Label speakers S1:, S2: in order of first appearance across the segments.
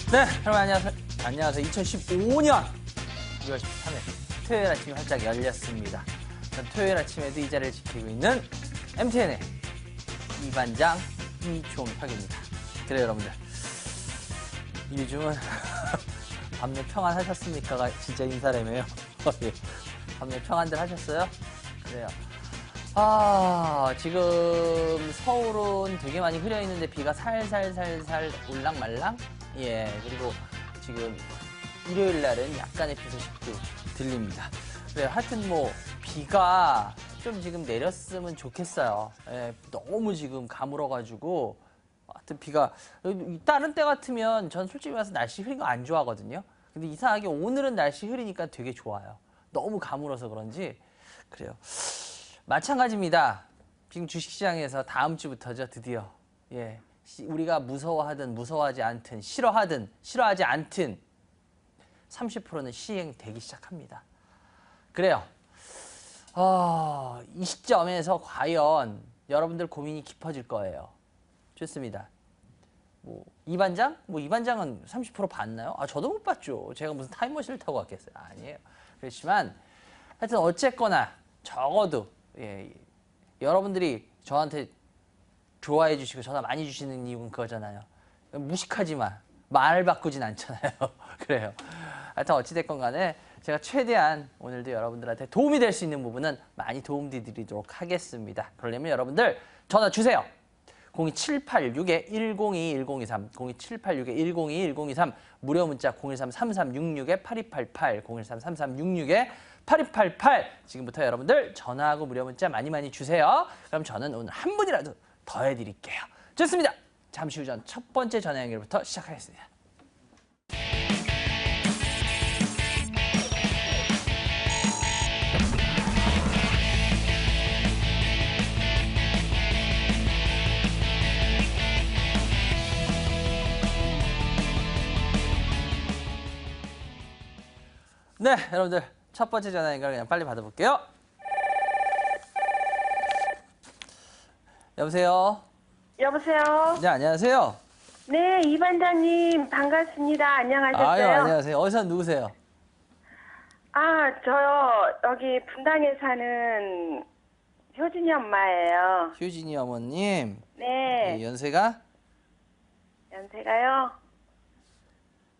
S1: 네, 여러분 안녕하세요. 안녕하세요. 2015년 6월 13일 토요일 아침이 활짝 열렸습니다. 토요일 아침에도 이 자리를 지키고 있는 MTN의 이반장 이종혁입니다. 그래요, 여러분들. 요즘은 밤낮 평안하셨습니까가 진짜 인사라며요. 밤낮 평안들 하셨어요? 그래요. 지금 서울은 되게 많이 흐려 있는데 비가 살살살살 올랑말랑? 예, 그리고 지금 일요일 날은 약간의 비 소식도 들립니다. 그래요. 하여튼 뭐 비가 좀 지금 내렸으면 좋겠어요. 예, 너무 지금 가물어가지고 하여튼 비가 다른 때 같으면 전 솔직히 말해서 날씨 흐린 거 안 좋아하거든요. 근데 이상하게 오늘은 날씨 흐리니까 되게 좋아요. 너무 가물어서 그런지 그래요. 마찬가지입니다. 지금 주식시장에서 다음 주부터죠, 드디어. 예, 우리가 무서워하든 무서워하지 않든 싫어하든 싫어하지 않든 30%는 시행되기 시작합니다. 그래요. 이 시점에서 과연 여러분들 고민이 깊어질 거예요. 좋습니다. 이 반장은 30% 봤나요? 저도 못 봤죠. 제가 무슨 타임머신을 타고 왔겠어요. 아니에요. 그렇지만 하여튼 어쨌거나 적어도 예, 여러분들이 저한테 좋아해 주시고 전화 많이 주시는 이유는 그거잖아요. 무식하지만 말 바꾸진 않잖아요. 그래요. 하여튼 어찌됐건 간에 제가 최대한 오늘도 여러분들한테 도움이 될 수 있는 부분은 많이 도움 드리도록 하겠습니다. 그러려면 여러분들 전화 주세요. 02786-102-1023, 02786-102-1023, 무료 문자 013-3366-8288, 013-3366-8288. 지금부터 여러분들 전화하고 무료 문자 많이 주세요. 그럼 저는 오늘 한 분이라도 더 해드릴게요. 좋습니다. 잠시 후 전 첫 번째 전화 연결부터 시작하겠습니다. 네, 여러분들 첫 번째 전화 연결 그냥 빨리 받아볼게요. 여보세요?
S2: 여보세요?
S1: 네, 안녕하세요.
S2: 네, 이 반장님 반갑습니다. 안녕하셨어요?
S1: 아유, 안녕하세요. 어디서 누구세요?
S2: 저요. 여기 분당에 사는 효진이 엄마예요.
S1: 효진이 어머님.
S2: 네.
S1: 연세가?
S2: 연세가요?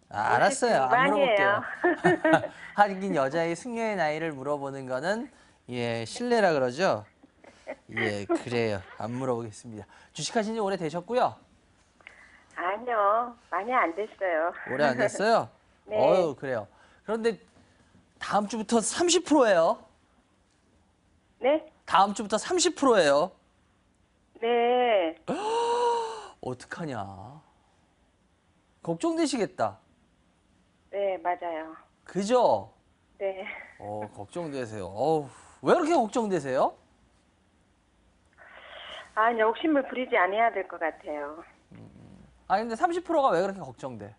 S1: 알았어요. 안 물어볼게요.
S2: 중반이에요.
S1: 하긴 여자의 승려의 나이를 물어보는 거는 예, 실례라 그러죠? 예, 그래요. 안 물어보겠습니다. 주식하신 지 오래 되셨고요?
S2: 아니요. 많이 안 됐어요.
S1: 오래 안 됐어요?
S2: 네.
S1: 그래요. 그런데 다음 주부터 30%예요.
S2: 네?
S1: 다음 주부터 30%예요.
S2: 네.
S1: 어떡하냐. 걱정되시겠다.
S2: 네, 맞아요.
S1: 그죠?
S2: 네.
S1: 걱정되세요. 왜 그렇게 걱정되세요?
S2: 욕심을 부리지 않아야 될 것 같아요.
S1: 근데 30%가 왜 그렇게 걱정돼?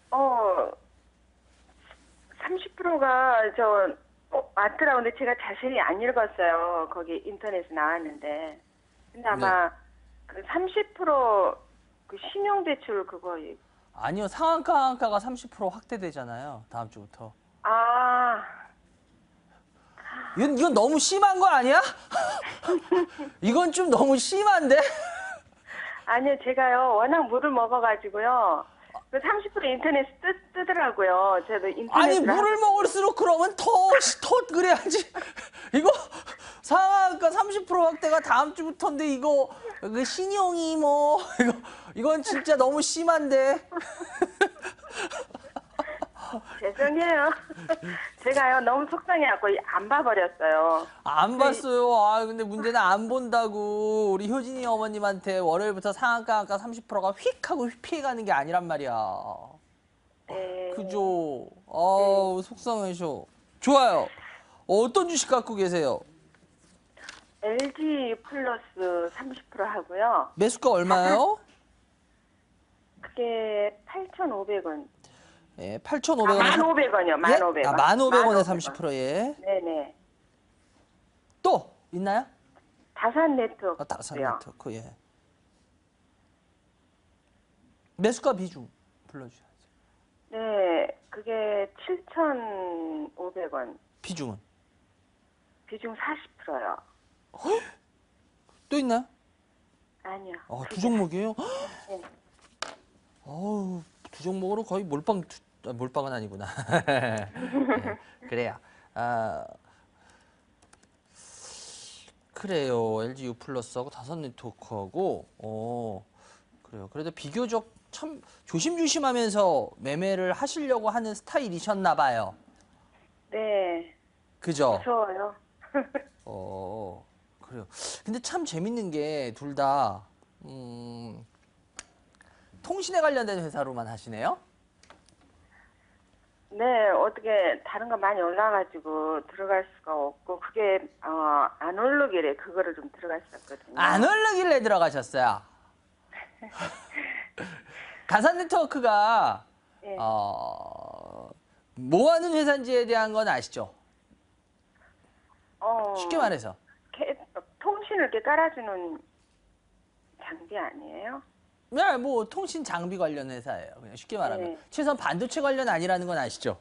S2: 30%가 맞더라고. 근데 제가 자세히 안 읽었어요. 거기 인터넷에 나왔는데. 근데 아마 그 30%그 신용대출 그거.
S1: 아니요, 상한가가 30% 확대되잖아요. 다음 주부터. 이건 너무 심한 거 아니야? 이건 좀 너무 심한데?
S2: 아니요, 제가요, 워낙 물을 먹어가지고요. 그 30% 인터넷 뜨더라고요. 저도 인터넷.
S1: 아니, 물을 먹을수록 그러면 더 그래야지. 이거 상한가 30% 확대가 다음 주부터인데 이거 그 신용이 이건 진짜 너무 심한데.
S2: 죄송해요. 제가요, 너무 속상해갖고 안 봐버렸어요.
S1: 안 봤어요. 근데 문제는 안 본다고. 우리 효진이 어머님한테 월요일부터 상한가 30%가 휙 하고 피해가는 게 아니란 말이야.
S2: 네.
S1: 그죠? 속상해서. 좋아요. 어떤 주식 갖고 계세요?
S2: LG 플러스 30% 하고요.
S1: 매수가 얼마예요?
S2: 그게 8,500원.
S1: 예, 8,500원.
S2: 1,500원이요. 1,500원.
S1: 1,500원에 30%, 예.
S2: 네네.
S1: 또 있나요?
S2: 다산 네트워크.
S1: 다산 네트워크, 예. 매수가 비중 불러주셔야죠.
S2: 네, 그게 7,500원.
S1: 비중은?
S2: 비중 40%요.
S1: 또 있나요?
S2: 아니요.
S1: 두 종목이에요?
S2: 네.
S1: 어우, 두 종목으로 거의 몰빵은 아니구나. 네, 그래요. 그래요. LG U 플러스하고 다섯 네트워크하고, 그래요. 그래도 비교적 참 조심조심하면서 매매를 하시려고 하는 스타일이셨나 봐요.
S2: 네.
S1: 그죠?
S2: 무서워요.
S1: 그래요. 근데 참 재밌는 게 둘 다, 통신에 관련된 회사로만 하시네요?
S2: 네, 어떻게 다른 거 많이 올라가지고 들어갈 수가 없고 그게 안 오르길래 그거를 좀 들어갔었거든요.
S1: 안 오르길래 들어가셨어요. 가산 네트워크가
S2: 예.
S1: 뭐 하는 회사인지에 대한 건 아시죠? 쉽게 말해서.
S2: 통신을 이렇게 깔아주는 장비 아니에요?
S1: 네, 뭐 통신 장비 관련 회사예요. 그냥 쉽게 말하면.
S2: 네.
S1: 최소한 반도체 관련 아니라는 건 아시죠?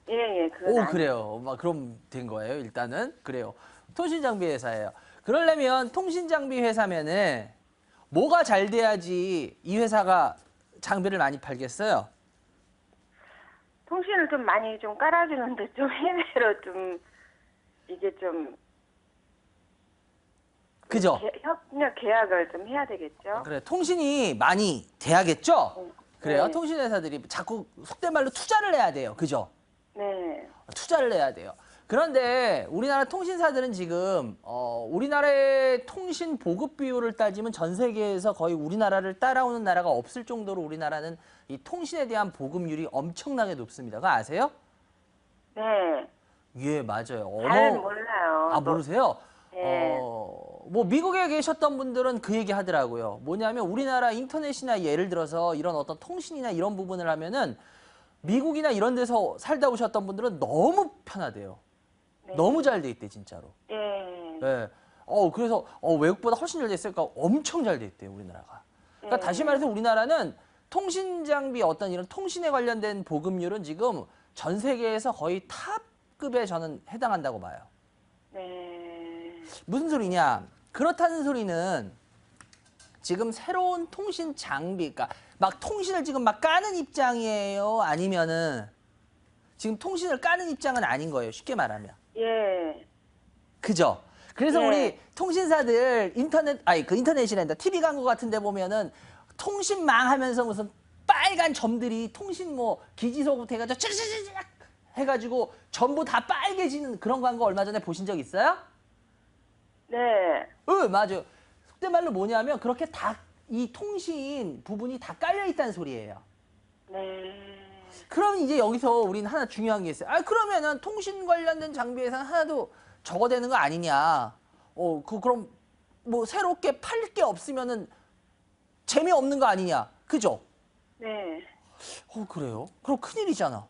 S2: 예, 그건
S1: 그래요. 그럼 된 거예요. 일단은 그래요. 통신 장비 회사예요. 그러려면 통신 장비 회사면은 뭐가 잘 돼야지 이 회사가 장비를 많이 팔겠어요?
S2: 통신을 좀 많이 좀 깔아주는데 좀 해외로 좀 이게 좀
S1: 그죠?
S2: 협력 계약을 좀 해야 되겠죠?
S1: 그래, 통신이 많이 돼야겠죠? 그래요.
S2: 네.
S1: 통신 회사들이 자꾸 속된 말로 투자를 해야 돼요. 그죠?
S2: 네.
S1: 투자를 해야 돼요. 그런데 우리나라 통신사들은 지금 우리나라의 통신 보급 비율을 따지면 전 세계에서 거의 우리나라를 따라오는 나라가 없을 정도로 우리나라는 이 통신에 대한 보급률이 엄청나게 높습니다. 그거 아세요?
S2: 네.
S1: 예, 맞아요.
S2: 잘 몰라요.
S1: 모르세요?
S2: 네.
S1: 뭐 미국에 계셨던 분들은 그 얘기 하더라고요. 뭐냐면 우리나라 인터넷이나 예를 들어서 이런 어떤 통신이나 이런 부분을 하면은 미국이나 이런 데서 살다 오셨던 분들은 너무 편하대요.
S2: 네.
S1: 너무 잘 돼 있대, 진짜로.
S2: 예.
S1: 예. 그래서 외국보다 훨씬 잘 돼 있으니까 엄청 잘 돼 있대요, 우리나라가. 그러니까 다시 말해서 우리나라는 통신 장비 어떤 이런 통신에 관련된 보급률은 지금 전 세계에서 거의 탑급에 저는 해당한다고 봐요.
S2: 네.
S1: 무슨 소리냐? 그렇다는 소리는 지금 새로운 통신 장비, 그러니까 막 통신을 지금 막 까는 입장이에요? 아니면은 지금 통신을 까는 입장은 아닌 거예요, 쉽게 말하면.
S2: 예.
S1: 그죠? 그래서
S2: 네.
S1: 우리 통신사들 인터넷이란다. TV 광고 같은 데 보면은 통신망 하면서 무슨 빨간 점들이 통신 뭐 기지소부터 해가지고 찌릿찌릿 해가지고 전부 다 빨개지는 그런 광고 얼마 전에 보신 적 있어요?
S2: 네.
S1: 맞아요. 속된 말로 뭐냐면 그렇게 다 이 통신 부분이 다 깔려 있다는 소리예요.
S2: 네.
S1: 그럼 이제 여기서 우리는 하나 중요한 게 있어요. 그러면은 통신 관련된 장비에서는 하나도 적어되는 거 아니냐. 그럼 뭐 새롭게 팔 게 없으면은 재미없는 거 아니냐. 그죠?
S2: 네.
S1: 그래요? 그럼 큰일이잖아.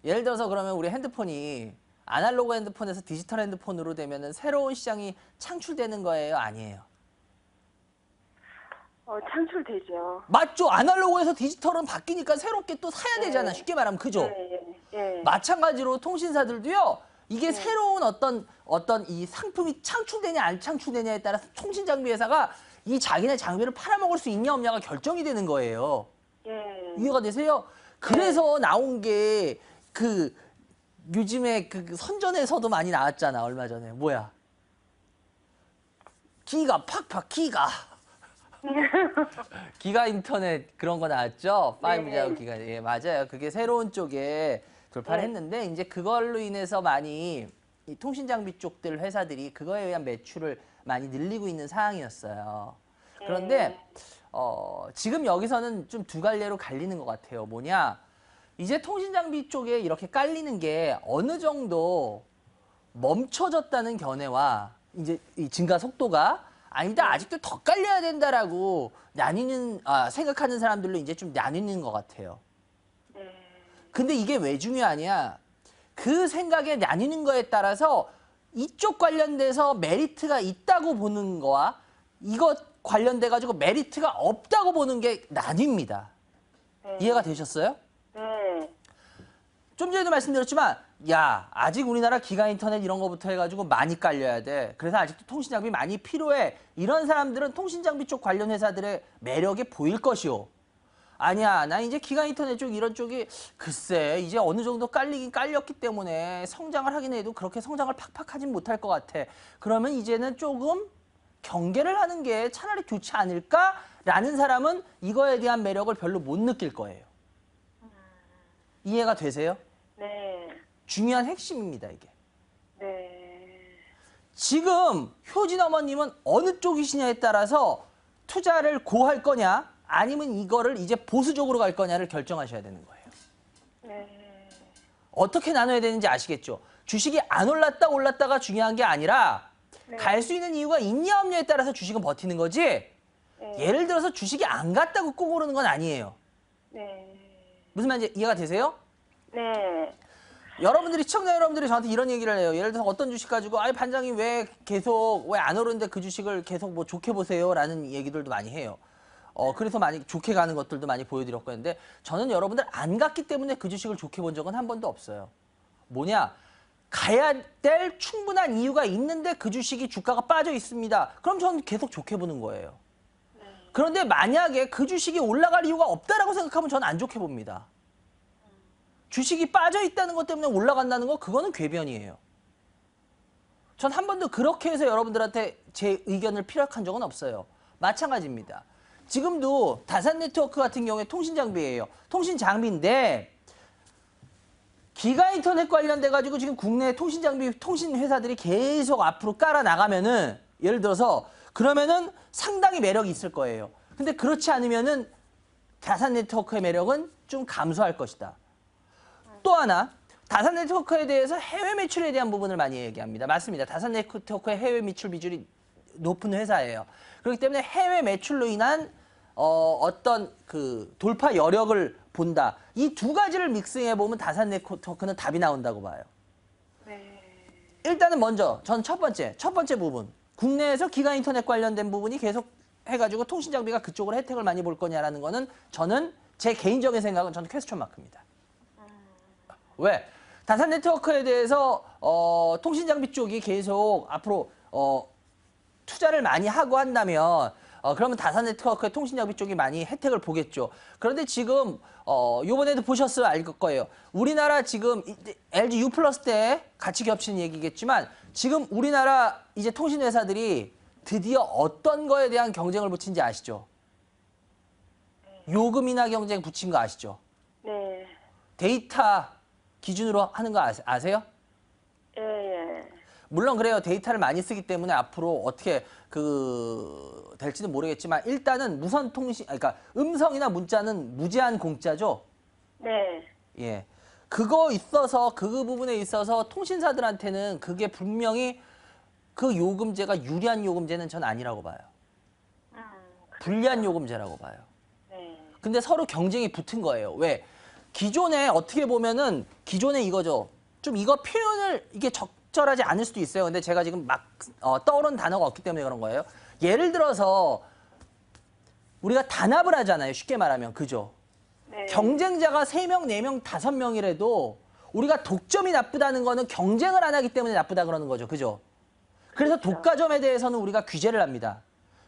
S1: 예를 들어서 그러면 우리 핸드폰이 아날로그 핸드폰에서 디지털 핸드폰으로 되면은 새로운 시장이 창출되는 거예요? 아니에요?
S2: 창출되죠.
S1: 맞죠? 아날로그에서 디지털은 바뀌니까 새롭게 또 사야 되잖아. 쉽게 말하면. 그죠?
S2: 예.
S1: 마찬가지로 통신사들도요. 이게 새로운 어떤 이 상품이 창출되냐 안 창출되냐에 따라서 통신 장비 회사가 이 자기네 장비를 팔아먹을 수 있냐 없냐가 결정이 되는 거예요.
S2: 예.
S1: 이해가 되세요? 그래서 나온 게 요즘에 그 선전에서도 많이 나왔잖아. 얼마 전에. 뭐야? 기가 팍팍 기가. 기가 인터넷 그런 거 나왔죠? 5G하고 기가. 예, 맞아요. 그게 새로운 쪽에 돌파를 했는데 이제 그걸로 인해서 많이 이 통신 장비 쪽들 회사들이 그거에 의한 매출을 많이 늘리고 있는 상황이었어요. 그런데 지금 여기서는 좀 두 갈래로 갈리는 것 같아요. 뭐냐? 이제 통신 장비 쪽에 이렇게 깔리는 게 어느 정도 멈춰졌다는 견해와 이제 이 증가 속도가 아니다, 아직도 더 깔려야 된다라고 생각하는 사람들로 이제 좀 나뉘는 것 같아요. 근데 이게 왜 중요하냐? 그 생각에 나뉘는 거에 따라서 이쪽 관련돼서 메리트가 있다고 보는 거와 이것 관련돼 가지고 메리트가 없다고 보는 게 나뉩니다.
S2: 네.
S1: 이해가 되셨어요?
S2: 네.
S1: 좀 전에도 말씀드렸지만 야 아직 우리나라 기가 인터넷 이런 거부터 해가지고 많이 깔려야 돼. 그래서 아직도 통신장비 많이 필요해. 이런 사람들은 통신장비 쪽 관련 회사들의 매력이 보일 것이오. 아니야 나 이제 기가 인터넷 쪽 이런 쪽이 글쎄 이제 어느 정도 깔리긴 깔렸기 때문에 성장을 하긴 해도 그렇게 성장을 팍팍 하진 못할 것 같아. 그러면 이제는 조금 경계를 하는 게 차라리 좋지 않을까라는 사람은 이거에 대한 매력을 별로 못 느낄 거예요. 이해가 되세요?
S2: 네.
S1: 중요한 핵심입니다, 이게.
S2: 네.
S1: 지금 효진 어머님은 어느 쪽이시냐에 따라서 투자를 고할 거냐 아니면 이거를 이제 보수적으로 갈 거냐를 결정하셔야 되는 거예요.
S2: 네.
S1: 어떻게 나눠야 되는지 아시겠죠? 주식이 안 올랐다가 중요한 게 아니라
S2: 네.
S1: 갈 수 있는 이유가 있냐 없냐에 따라서 주식은 버티는 거지
S2: 네.
S1: 예를 들어서 주식이 안 갔다고 꼭 오르는 건 아니에요.
S2: 네.
S1: 무슨 말인지 이해가 되세요?
S2: 네.
S1: 여러분들이 시청자 여러분들이 저한테 이런 얘기를 해요. 예를 들어서 어떤 주식 가지고 아니 반장이 왜 안 오르는데 그 주식을 계속 뭐 좋게 보세요라는 얘기들도 많이 해요. 그래서 많이 좋게 가는 것들도 많이 보여드렸고 했는데 저는 여러분들 안 갔기 때문에 그 주식을 좋게 본 적은 한 번도 없어요. 뭐냐? 가야 될 충분한 이유가 있는데 그 주식이 주가가 빠져 있습니다. 그럼 저는 계속 좋게 보는 거예요. 그런데 만약에 그 주식이 올라갈 이유가 없다라고 생각하면 저는 안 좋게 봅니다. 주식이 빠져 있다는 것 때문에 올라간다는 거 그거는 궤변이에요. 전 한 번도 그렇게 해서 여러분들한테 제 의견을 피력한 적은 없어요. 마찬가지입니다. 지금도 다산네트워크 같은 경우에 통신장비예요. 통신장비인데 기가인터넷 관련돼 가지고 지금 국내 통신장비 통신회사들이 계속 앞으로 깔아 나가면은 예를 들어서 그러면은 상당히 매력이 있을 거예요. 근데 그렇지 않으면은 다산네트워크의 매력은 좀 감소할 것이다. 또 하나 다산네트워크에 대해서 해외 매출에 대한 부분을 많이 얘기합니다. 맞습니다. 다산네트워크의 해외 매출 비중이 높은 회사예요. 그렇기 때문에 해외 매출로 인한 어떤 그 돌파 여력을 본다. 이 두 가지를 믹싱해 보면 다산네트워크는 답이 나온다고 봐요.
S2: 네.
S1: 일단은 먼저 전 첫 번째 부분 국내에서 기가인터넷 관련된 부분이 계속 해가지고 통신장비가 그쪽으로 혜택을 많이 볼 거냐라는 거는 저는 제 개인적인 생각은 저는 퀘스천 마크입니다. 왜? 다산네트워크에 대해서 통신장비 쪽이 계속 앞으로 투자를 많이 하고 한다면 그러면 다산네트워크의 통신장비 쪽이 많이 혜택을 보겠죠. 그런데 지금 요번에도 보셨을 알 거예요. 우리나라 지금 LG U 플러스 때 같이 겹치는 얘기겠지만 지금 우리나라 이제 통신회사들이 드디어 어떤 거에 대한 경쟁을 붙인지 아시죠? 요금 인하 경쟁 붙인 거 아시죠?
S2: 네.
S1: 데이터 기준으로 하는 거 아세요?
S2: 예, 예.
S1: 물론 그래요. 데이터를 많이 쓰기 때문에 앞으로 어떻게 될지는 모르겠지만 일단은 무선 통신, 그러니까 음성이나 문자는 무제한 공짜죠.
S2: 네.
S1: 예, 그거 있어서 그 부분에 있어서 통신사들한테는 그게 분명히 그 요금제가 유리한 요금제는 전 아니라고 봐요. 불리한 요금제라고 봐요.
S2: 네.
S1: 근데 서로 경쟁이 붙은 거예요. 왜? 기존에 어떻게 보면은 기존에 이거죠. 좀 이거 표현을 이게 적절하지 않을 수도 있어요. 근데 제가 지금 막 떠오르는 단어가 없기 때문에 그런 거예요. 예를 들어서 우리가 단합을 하잖아요. 쉽게 말하면. 그죠?
S2: 네.
S1: 경쟁자가 3명, 4명, 5명이라도 우리가 독점이 나쁘다는 거는 경쟁을 안 하기 때문에 나쁘다 그러는 거죠. 그죠? 그래서 독과점에 대해서는 우리가 규제를 합니다.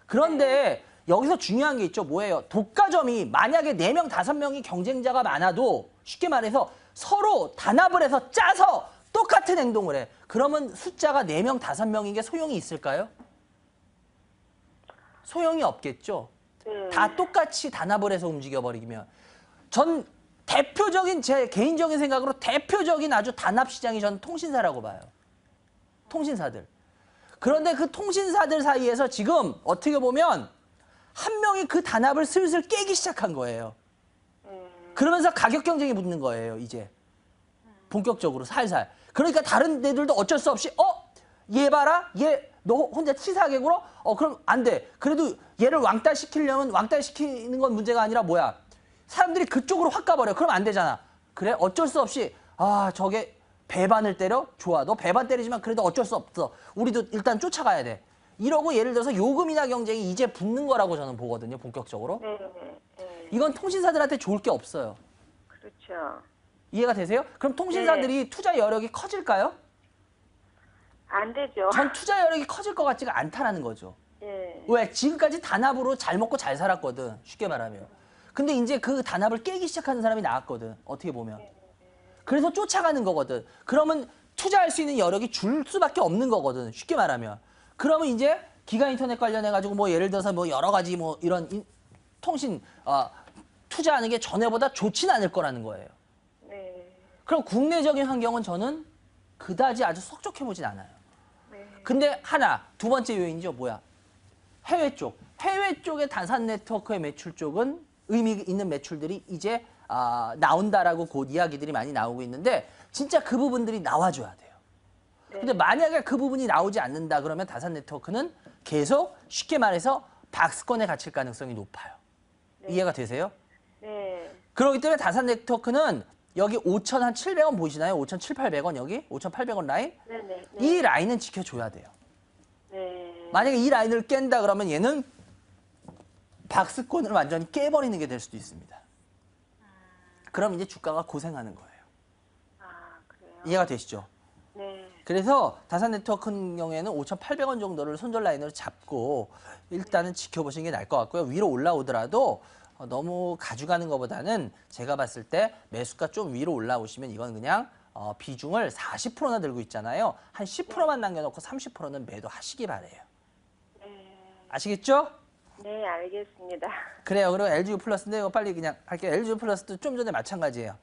S1: 그런데 여기서 중요한 게 있죠. 뭐예요? 독과점이 만약에 4명, 5명이 경쟁자가 많아도 쉽게 말해서 서로 단합을 해서 짜서 똑같은 행동을 해. 그러면 숫자가 4명, 5명인 게 소용이 있을까요? 소용이 없겠죠.
S2: 네.
S1: 다 똑같이 단합을 해서 움직여버리면. 전 대표적인 제 개인적인 생각으로 대표적인 아주 단합 시장이 전 통신사라고 봐요. 통신사들. 그런데 그 통신사들 사이에서 지금 어떻게 보면 한 명이 그 단합을 슬슬 깨기 시작한 거예요. 그러면서 가격 경쟁이 붙는 거예요, 이제. 본격적으로 살살. 그러니까 다른 데들도 어쩔 수 없이 얘 봐라? 얘 너 혼자 치사하게 굴어? 그럼 안 돼. 그래도 얘를 왕따시키려면 왕따시키는 건 문제가 아니라 뭐야? 사람들이 그쪽으로 확 가버려. 그럼 안 되잖아. 그래? 어쩔 수 없이 저게 배반을 때려? 좋아. 너 배반 때리지만 그래도 어쩔 수 없어. 우리도 일단 쫓아가야 돼. 이러고 예를 들어서 요금이나 경쟁이 이제 붙는 거라고 저는 보거든요, 본격적으로.
S2: 네, 네, 네.
S1: 이건 통신사들한테 좋을 게 없어요.
S2: 그렇죠.
S1: 이해가 되세요? 그럼 통신사들이 투자 여력이 커질까요?
S2: 안 되죠.
S1: 전 투자 여력이 커질 것 같지가 않다라는 거죠.
S2: 예.
S1: 왜? 지금까지 단합으로 잘 먹고 잘 살았거든. 쉽게 말하면. 근데 이제 그 단합을 깨기 시작하는 사람이 나왔거든. 어떻게 보면. 그래서 쫓아가는 거거든. 그러면 투자할 수 있는 여력이 줄 수밖에 없는 거거든. 쉽게 말하면. 그러면 이제 기가 인터넷 관련해 가지고 뭐 예를 들어서 뭐 여러 가지 뭐 이런 통신 투자하는 게 전에보다 좋진 않을 거라는 거예요.
S2: 네.
S1: 그럼 국내적인 환경은 저는 그다지 아주 썩 좋게 보진 않아요.
S2: 네.
S1: 근데 하나, 두 번째 요인이죠. 뭐야? 해외 쪽. 해외 쪽의 다산 네트워크의 매출 쪽은 의미 있는 매출들이 이제 나온다라고 곧 이야기들이 많이 나오고 있는데 진짜 그 부분들이 나와줘야 돼요.
S2: 네.
S1: 근데 만약에 그 부분이 나오지 않는다 그러면 다산 네트워크는 계속 쉽게 말해서 박스권에 갇힐 가능성이 높아요.
S2: 네.
S1: 이해가 되세요?
S2: 네.
S1: 그렇기 때문에 다산 네트워크는 여기 5,700원 보이시나요? 5,700~800원 여기? 5,800원 라인?
S2: 네, 네.
S1: 이 라인은 지켜줘야 돼요.
S2: 네.
S1: 만약에 이 라인을 깬다 그러면 얘는 박스권을 완전히 깨버리는 게 될 수도 있습니다. 그럼 이제 주가가 고생하는 거예요.
S2: 그래요.
S1: 이해가 되시죠?
S2: 네.
S1: 그래서 다산 네트워크 같은 경우에는 5,800원 정도를 손절 라인으로 잡고 일단은 지켜보시는 게 나을 것 같고요. 위로 올라오더라도 너무 가져가는 것보다는 제가 봤을 때 매수가 좀 위로 올라오시면 이건 그냥 비중을 40%나 들고 있잖아요. 한 10%만 남겨놓고 30%는 매도하시기 바래요.
S2: 네.
S1: 아시겠죠?
S2: 네, 알겠습니다.
S1: 그래요. 그리고 LGU 플러스인데 이거 빨리 그냥 할게요. LGU 플러스도 좀 전에 마찬가지예요.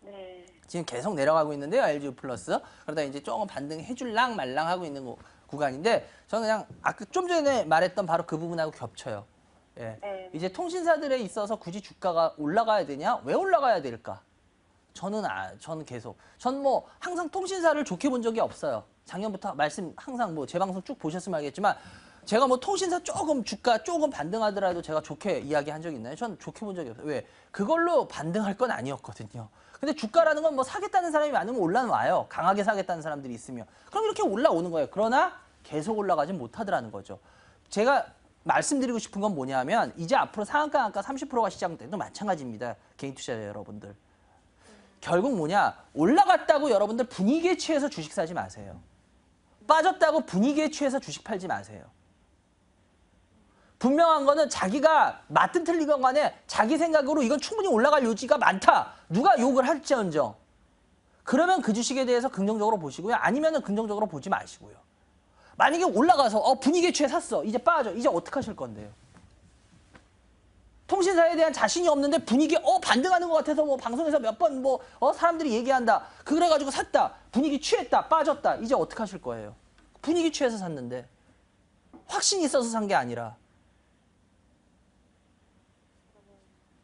S2: 네.
S1: 지금 계속 내려가고 있는데요. LGU 플러스. 그러다 이제 조금 반등해줄랑 말랑 하고 있는 구간인데 저는 그냥 아까 좀 전에 말했던 바로 그 부분하고 겹쳐요. 예.
S2: 네.
S1: 이제 통신사들에 있어서 굳이 주가가 올라가야 되냐? 왜 올라가야 될까? 저는 계속. 전 뭐 항상 통신사를 좋게 본 적이 없어요. 작년부터 말씀 항상 뭐 제 방송 쭉 보셨으면 알겠지만 제가 뭐 통신사 조금 주가 조금 반등하더라도 제가 좋게 이야기한 적이 있나요? 전 좋게 본 적이 없어요. 왜? 그걸로 반등할 건 아니었거든요. 근데 주가라는 건 뭐 사겠다는 사람이 많으면 올라와요. 강하게 사겠다는 사람들이 있으면. 그럼 이렇게 올라오는 거예요. 그러나 계속 올라가진 못하더라는 거죠. 제가 말씀드리고 싶은 건 뭐냐면 이제 앞으로 상한가 한가 30%가 시작돼도 마찬가지입니다. 개인 투자자 여러분들. 결국 뭐냐? 올라갔다고 여러분들 분위기에 취해서 주식 사지 마세요. 빠졌다고 분위기에 취해서 주식 팔지 마세요. 분명한 거는 자기가 맞든 틀리건 간에 자기 생각으로 이건 충분히 올라갈 요지가 많다. 누가 욕을 할지언정. 그러면 그 주식에 대해서 긍정적으로 보시고요. 아니면은 긍정적으로 보지 마시고요. 만약에 올라가서 분위기에 취해 샀어. 이제 빠져. 이제 어떻게 하실 건데요? 통신사에 대한 자신이 없는데 분위기 반등하는 것 같아서 뭐 방송에서 몇 번 뭐 사람들이 얘기한다. 그래가지고 샀다. 분위기 취했다. 빠졌다. 이제 어떻게 하실 거예요? 분위기 취해서 샀는데. 확신이 있어서 산 게 아니라.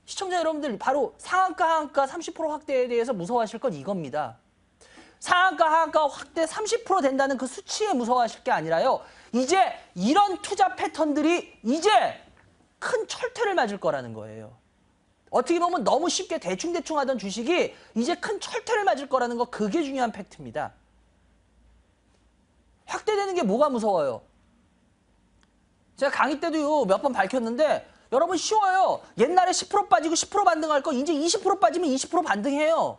S1: 시청자 여러분들 바로 상한가 하한가 30% 확대에 대해서 무서워하실 건 이겁니다. 상한가 하한가 확대 30% 된다는 그 수치에 무서워하실 게 아니라요. 이제 이런 투자 패턴들이 이제 큰 철퇴를 맞을 거라는 거예요. 어떻게 보면 너무 쉽게 대충대충 하던 주식이 이제 큰 철퇴를 맞을 거라는 거 그게 중요한 팩트입니다. 확대되는 게 뭐가 무서워요? 제가 강의 때도요 몇 번 밝혔는데 여러분 쉬워요. 옛날에 10% 빠지고 10% 반등할 거 이제 20% 빠지면 20% 반등해요.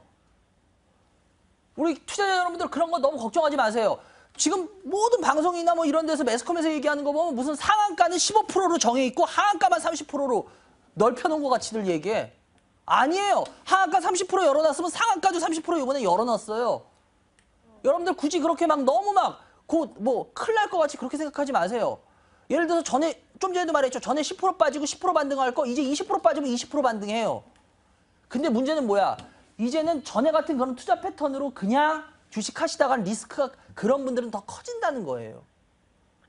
S1: 우리 투자자 여러분들 그런 거 너무 걱정하지 마세요. 지금 모든 방송이나 뭐 이런 데서 매스컴에서 얘기하는 거 보면 무슨 상한가는 15%로 정해 있고 하한가만 30%로 넓혀놓은 것 같이들 얘기해. 아니에요. 하한가 30% 열어놨으면 상한가도 30% 이번에 열어놨어요. 여러분들 굳이 그렇게 막 너무 막 곧 뭐 큰일 날 것 같이 그렇게 생각하지 마세요. 예를 들어서 좀 전에도 말했죠. 전에 10% 빠지고 10% 반등할 거 이제 20% 빠지면 20% 반등해요. 근데 문제는 뭐야? 이제는 전에 같은 그런 투자 패턴으로 그냥 주식하시다가 리스크가 그런 분들은 더 커진다는 거예요.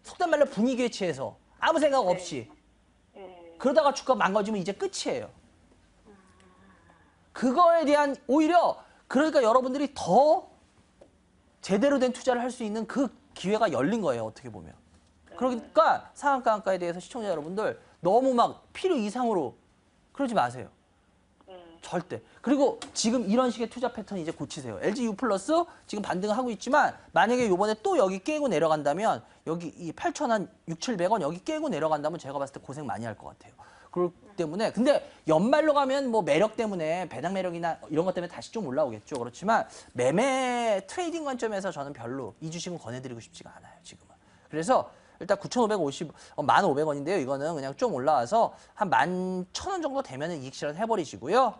S1: 속된 말로 분위기에 취해서 아무 생각 없이. 그러다가 주가 망가지면 이제 끝이에요. 그거에 대한 오히려 그러니까 여러분들이 더 제대로 된 투자를 할 수 있는 그 기회가 열린 거예요. 어떻게 보면. 그러니까 상한가 한가에 대해서 시청자 여러분들 너무 막 필요 이상으로 그러지 마세요. 절대. 그리고 지금 이런 식의 투자 패턴 이제 고치세요. LG U 플러스 지금 반등을 하고 있지만 만약에 요번에 또 여기 깨고 내려간다면 여기 이 8,000원, 6,700원 여기 깨고 내려간다면 제가 봤을 때 고생 많이 할 것 같아요. 그렇기 때문에 근데 연말로 가면 뭐 매력 때문에 배당 매력이나 이런 것 때문에 다시 좀 올라오겠죠. 그렇지만 매매 트레이딩 관점에서 저는 별로 이 주식은 권해드리고 싶지가 않아요. 지금은. 그래서 일단 9,550, 1,500원인데요. 이거는 그냥 좀 올라와서 한 11,000원 정도 되면 이익 실현 해버리시고요.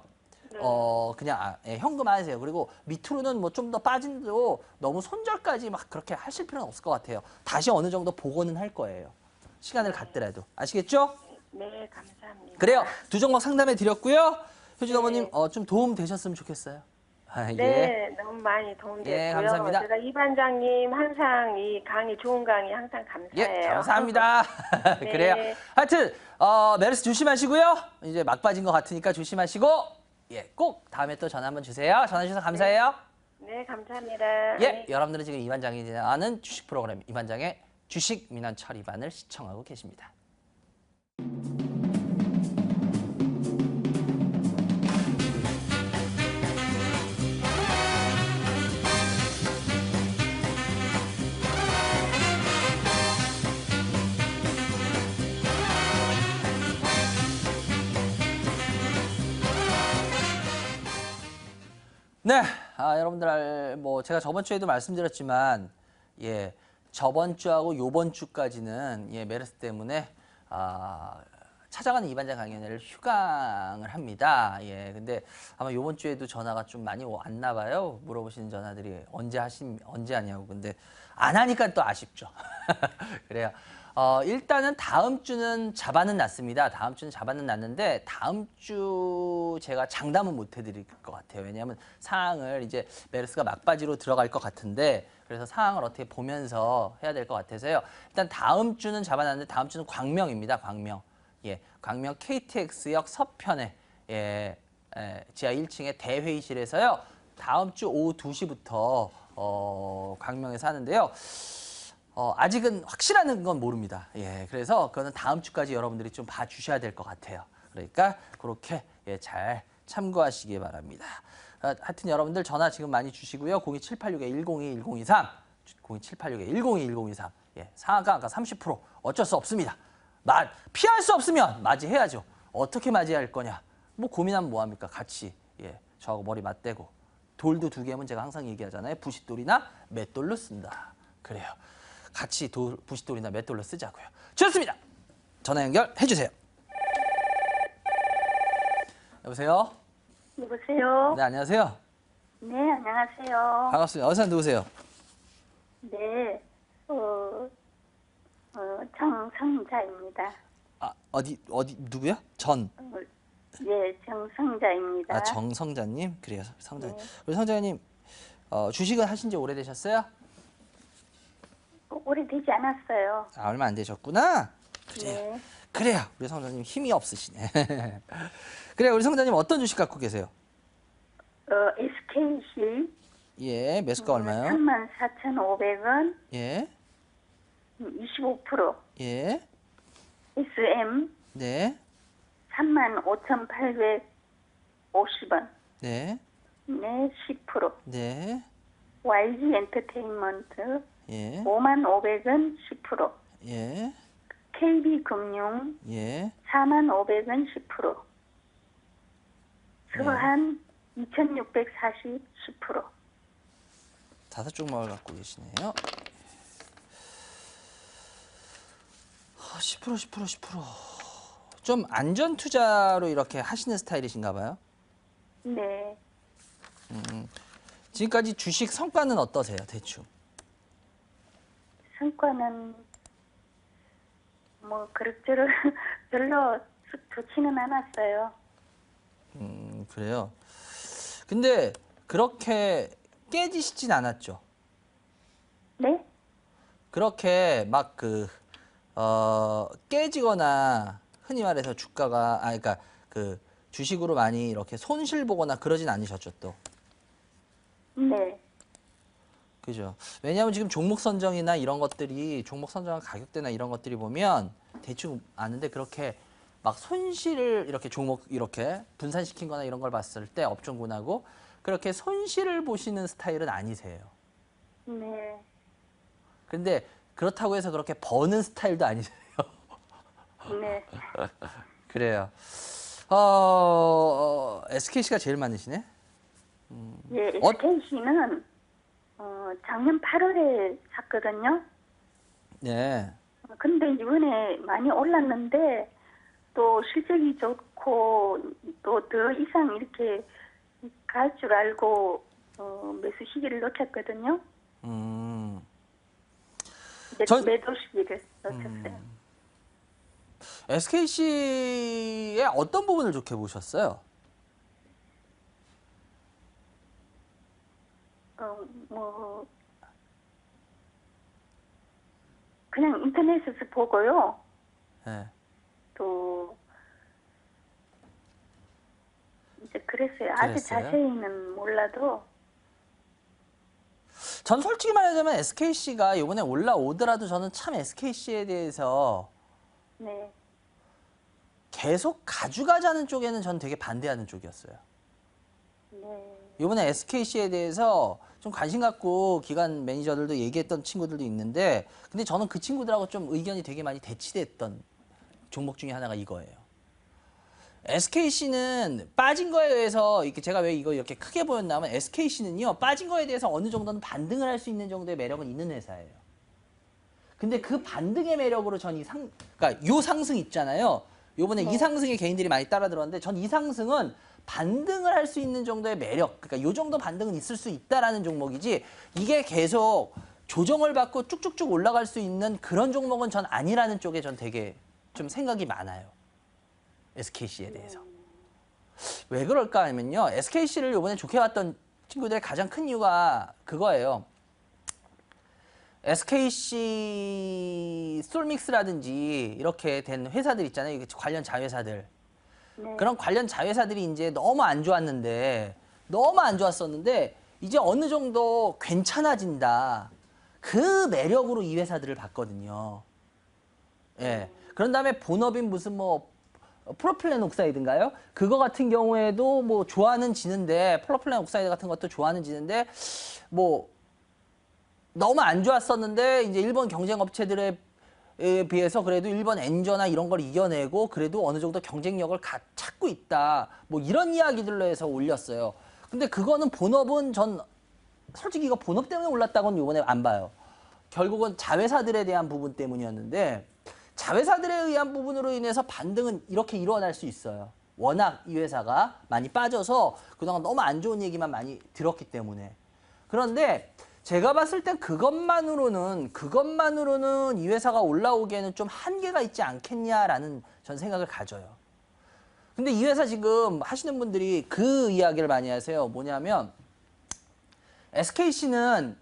S1: 그냥 현금 하세요. 그리고 밑으로는 뭐 좀 더 빠진도 너무 손절까지 막 그렇게 하실 필요는 없을 것 같아요. 다시 어느 정도 보고는 할 거예요. 시간을 갖더라도. 아시겠죠?
S2: 네, 감사합니다.
S1: 그래요. 두 종목 상담해 드렸고요. 효진
S2: 네.
S1: 어머님 좀 도움 되셨으면 좋겠어요. 예.
S2: 네, 너무 많이 도움됐고요.
S1: 예, 감사합니다.
S2: 제가 이 반장님 항상 이 강의 좋은 강의 항상 감사해요.
S1: 예, 감사합니다.
S2: 네.
S1: 그래요. 하여튼 메르스 조심하시고요. 이제 막 빠진 것 같으니까 조심하시고 예, 꼭 다음에 또 전화 한번 주세요. 전화 주셔서 감사해요.
S2: 네, 감사합니다.
S1: 예, 여러분들은 지금 이반장이 하는 주식 프로그램 이반장의 주식 민원 처리반을 시청하고 계십니다. 네, 여러분들 뭐 제가 저번 주에도 말씀드렸지만 예, 저번 주하고 요번 주까지는 예, 메르스 때문에 찾아가는 이반장 강연회를 휴강을 합니다. 예, 근데 아마 요번 주에도 전화가 좀 많이 왔나 봐요. 물어보시는 전화들이 언제 하냐고. 근데 안 하니까 또 아쉽죠. 그래요. 일단은 다음 주는 잡아는 놨습니다. 다음 주는 잡아는 놨는데 다음 주 제가 장담은 못 해드릴 것 같아요. 왜냐하면 상황을 이제 메르스가 막바지로 들어갈 것 같은데 그래서 상황을 어떻게 보면서 해야 될 것 같아서요. 일단 다음 주는 잡아놨는데 다음 주는 광명입니다. 광명. 예, 광명 KTX역 서편에 지하 1층의 대회의실에서요. 다음 주 오후 2시부터 광명에서 하는데요. 아직은 확실한 건 모릅니다. 예, 그래서 그거는 다음 주까지 여러분들이 좀 봐주셔야 될 것 같아요. 그러니까 그렇게 잘 참고하시기 바랍니다. 하여튼 여러분들 전화 지금 많이 주시고요. 02786-1021-1023, 02786-1021-1023. 예, 상한가 아까 30% 어쩔 수 없습니다. 피할 수 없으면 맞이해야죠. 어떻게 맞이할 거냐? 뭐 고민하면 뭐합니까? 같이 저하고 머리 맞대고 돌도 2개면 제가 항상 얘기하잖아요. 부싯돌이나 맷돌로 쓴다. 그래요. 같이 부싯돌이나 맷돌로 쓰자고요. 좋습니다. 전화 연결해 주세요. 여보세요?
S2: 여보세요?
S1: 네, 안녕하세요.
S2: 네, 안녕하세요.
S1: 반갑습니다. 어디서 누구세요?
S2: 네, 정성자입니다.
S1: 어디 누구요?
S2: 네, 정성자입니다.
S1: 정성자님? 그래요, 성자님.
S2: 네.
S1: 우리 성자님, 주식은 하신 지 오래되셨어요?
S2: 오래되지 않았어요.
S1: 얼마 안 되셨구나?
S2: 네.
S1: 그래요. 우리 성자님 힘이 없으시네. 그래요. 우리 성자님 어떤 주식 갖고 계세요?
S2: SKC.
S1: 예, 매수가 얼마요?
S2: 34,500원.
S1: 예,
S2: 25%.
S1: 예,
S2: SM.
S1: 네,
S2: 35,850원.
S1: 네,
S2: 네, 10%.
S1: 네,
S2: YG 엔터테인먼트.
S1: 예,
S2: 55,000원 10%.
S1: 예,
S2: KB금융
S1: 예,
S2: 45,000원 10%. 서한 2,640 10%.
S1: 5종목을 갖고 계시네요. 10%. 좀 안전 투자로 이렇게 하시는 스타일이신가 봐요.
S2: 네.
S1: 지금까지 주식 성과는 어떠세요, 대충?
S2: 성과는 뭐 그럭저럭 별로 좋지는 않았어요.
S1: 그래요. 근데 그렇게 깨지시진 않았죠?
S2: 네?
S1: 그렇게 막 깨지거나 흔히 말해서 주가가 그러니까 그 주식으로 많이 이렇게 손실 보거나 그러진 않으셨죠, 또.
S2: 네.
S1: 그죠. 왜냐하면 지금 종목 선정이나 이런 것들이 종목 선정한 가격대나 이런 것들이 보면 대충 아는데 그렇게 막 손실을 이렇게 종목 이렇게 분산시킨 거나 이런 걸 봤을 때 업종군하고 그렇게 손실을 보시는 스타일은 아니세요.
S2: 네.
S1: 근데 그렇다고 해서 그렇게 버는 스타일도 아니세요.
S2: 네.
S1: 그래요. SKC가 제일 많으시네.
S2: 예, SKC는 작년 8월에 샀거든요.
S1: 네.
S2: 근데 이번에 많이 올랐는데 또 실적이 좋고 또 더 이상 이렇게 갈 줄 알고 매수 시기를 놓쳤거든요. 매도 시기를 놓쳤어요.
S1: SKC의 어떤 부분을 좋게 보셨어요?
S2: 뭐 그냥 인터넷에서 보고요.
S1: 네.
S2: 또 이제 그랬어요. 아주
S1: 그랬어요?
S2: 자세히는 몰라도
S1: 전 솔직히 말하자면 SKC가 이번에 올라오더라도 저는 참 SKC에 대해서
S2: 네.
S1: 계속 가져가자는 쪽에는 전 되게 반대하는 쪽이었어요.
S2: 네.
S1: 이번에 SKC에 대해서 좀 관심 갖고 기관 매니저들도 얘기했던 친구들도 있는데 근데 저는 그 친구들하고 좀 의견이 되게 많이 대치됐던 종목 중에 하나가 이거예요. SKC는 빠진 거에 의해서 이렇게 제가 왜 이거 이렇게 크게 보였냐면 SKC는요 빠진 거에 대해서 어느 정도는 반등을 할 수 있는 정도의 매력은 있는 회사예요. 근데 그 반등의 매력으로 전 그러니까 요 상승 있잖아요. 요번에 이 상승에 개인들이 많이 따라 들었는데 전 이 상승은 반등을 할 수 있는 정도의 매력, 그러니까 요 정도 반등은 있을 수 있다라는 종목이지 이게 계속 조정을 받고 쭉쭉쭉 올라갈 수 있는 그런 종목은 전 아니라는 쪽에 전 되게 좀 생각이 많아요. SKC에 대해서. 왜 그럴까 하면요. SKC를 이번에 좋게 봤던 친구들의 가장 큰 이유가 그거예요. SKC 솔믹스라든지 이렇게 된 회사들 있잖아요. 관련 자회사들.
S2: 네.
S1: 그런 관련 자회사들이 이제 너무 안 좋았는데 이제 어느 정도 괜찮아진다. 그 매력으로 이 회사들을 봤거든요. 예. 그런 다음에 본업인 무슨 뭐 프로필렌 옥사이드인가요? 그거 같은 경우에도 뭐 좋아는 지는데 플로필렌 옥사이드 같은 것도 좋아는 지는데 뭐 너무 안 좋았었는데 이제 일본 경쟁 업체들에 비해서 그래도 일본 엔저나 이런 걸 이겨내고 그래도 어느 정도 경쟁력을 찾고 있다. 뭐 이런 이야기들로 해서 올렸어요. 근데 그거는 본업은 전 솔직히 이거 본업 때문에 올랐다고는 이번에 안 봐요. 결국은 자회사들에 대한 부분 때문이었는데 자회사들에 의한 부분으로 인해서 반등은 이렇게 일어날 수 있어요. 워낙 이 회사가 많이 빠져서 그동안 너무 안 좋은 얘기만 많이 들었기 때문에. 그런데 제가 봤을 땐 그것만으로는 이 회사가 올라오기에는 좀 한계가 있지 않겠냐라는 전 생각을 가져요. 근데 이 회사 지금 하시는 분들이 그 이야기를 많이 하세요. 뭐냐면 SKC는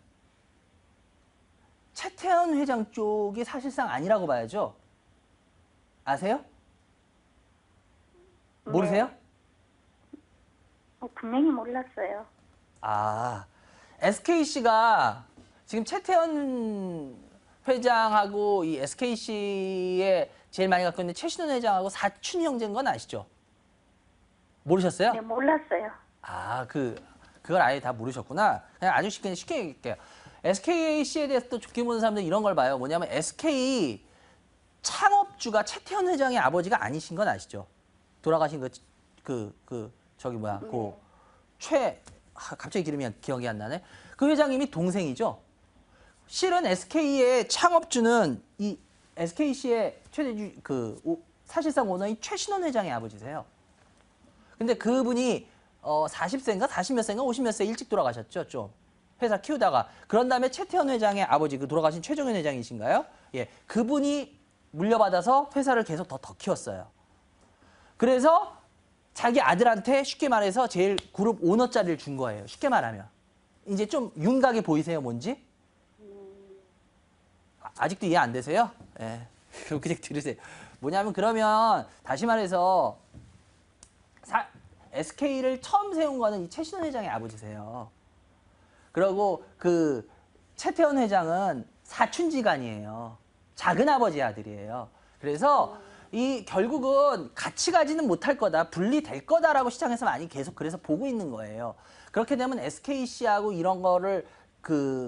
S1: 최태원 회장 쪽이 사실상 아니라고 봐야죠. 아세요? 모르세요?
S2: 분명히 몰랐어요.
S1: 아, SKC가 지금 최태원 회장하고 이 SKC에 제일 많이 갖고 있는 최신원 회장하고 사촌 형제인 건 아시죠? 모르셨어요?
S2: 네, 몰랐어요.
S1: 아, 그걸 아예 다 모르셨구나. 그냥 아주 쉽게 얘기할게요. SKC에 대해서 또 좋게 보는 사람들은 이런 걸 봐요. 뭐냐면 SK 창업주가 최태원 회장의 아버지가 아니신 건 아시죠? 돌아가신 갑자기 기억이 안 나네. 그 회장님이 동생이죠. 실은 SK의 창업주는 이 SKC의 사실상 오너인 최신원 회장의 아버지세요. 근데 그분이 40세인가 40몇 세인가 50몇 세 일찍 돌아가셨죠. 좀 회사 키우다가. 그런 다음에 최태원 회장의 아버지, 그 돌아가신 최정현 회장이신가요? 예, 그분이 물려받아서 회사를 계속 더 키웠어요. 그래서 자기 아들한테 쉽게 말해서 제일 그룹 오너 자리를 준 거예요. 쉽게 말하면. 이제 좀 윤곽이 보이세요, 뭔지? 아직도 이해 안 되세요? 예. 그냥 들으세요. 뭐냐면 그러면 다시 말해서 SK를 처음 세운 거는 이 최신원 회장의 아버지세요. 그리고 그 최태원 회장은 사촌지간이에요. 작은 아버지 아들이에요. 그래서 이 결국은 같이 가지는 못할 거다, 분리될 거다라고 시장에서 많이 계속 그래서 보고 있는 거예요. 그렇게 되면 SKC하고 이런 거를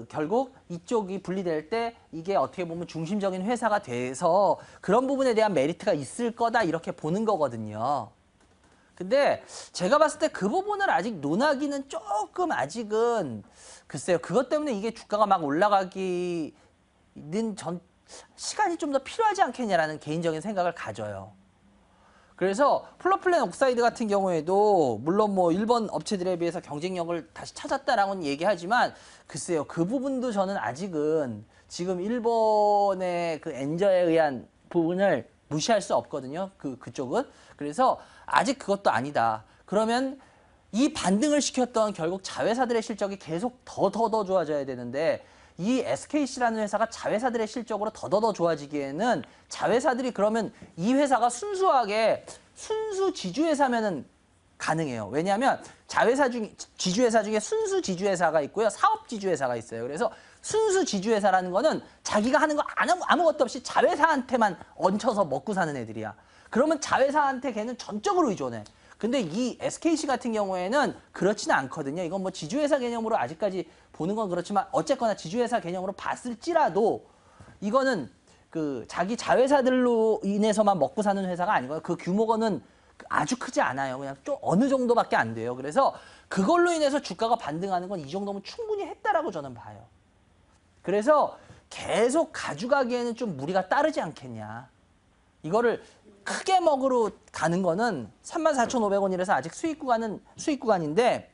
S1: 결국 이쪽이 분리될 때 이게 어떻게 보면 중심적인 회사가 돼서 그런 부분에 대한 메리트가 있을 거다 이렇게 보는 거거든요. 근데 제가 봤을 때 그 부분을 아직 논하기는 조금 아직은 글쎄요. 그것 때문에 이게 주가가 막 올라가기는 시간이 좀 더 필요하지 않겠냐라는 개인적인 생각을 가져요. 그래서 플러플랜 옥사이드 같은 경우에도 물론 뭐 일본 업체들에 비해서 경쟁력을 다시 찾았다라고는 얘기하지만 글쎄요. 그 부분도 저는 아직은 지금 일본의 그 엔저에 의한 부분을 무시할 수 없거든요. 그쪽은. 그래서 아직 그것도 아니다. 그러면 이 반등을 시켰던 결국 자회사들의 실적이 계속 더 좋아져야 되는데 이 SKC라는 회사가 자회사들의 실적으로 더 좋아지기에는 자회사들이 그러면 이 회사가 순수하게 순수 지주회사면은 가능해요. 왜냐하면 자회사 지주회사 중에 순수 지주회사가 있고요. 사업 지주회사가 있어요. 그래서 순수 지주회사라는 거는 자기가 하는 거 아무것도 없이 자회사한테만 얹혀서 먹고 사는 애들이야. 그러면 자회사한테 걔는 전적으로 의존해. 근데 이 SKC 같은 경우에는 그렇지는 않거든요. 이건 뭐 지주회사 개념으로 아직까지 보는 건 그렇지만 어쨌거나 지주회사 개념으로 봤을지라도 이거는 자기 자회사들로 인해서만 먹고 사는 회사가 아니고요. 그 규모는 아주 크지 않아요. 그냥 좀 어느 정도밖에 안 돼요. 그래서 그걸로 인해서 주가가 반등하는 건 이 정도면 충분히 했다라고 저는 봐요. 그래서 계속 가져가기에는 좀 무리가 따르지 않겠냐. 이거를 크게 먹으러 가는 거는 34,500원이라서 아직 수익 구간인데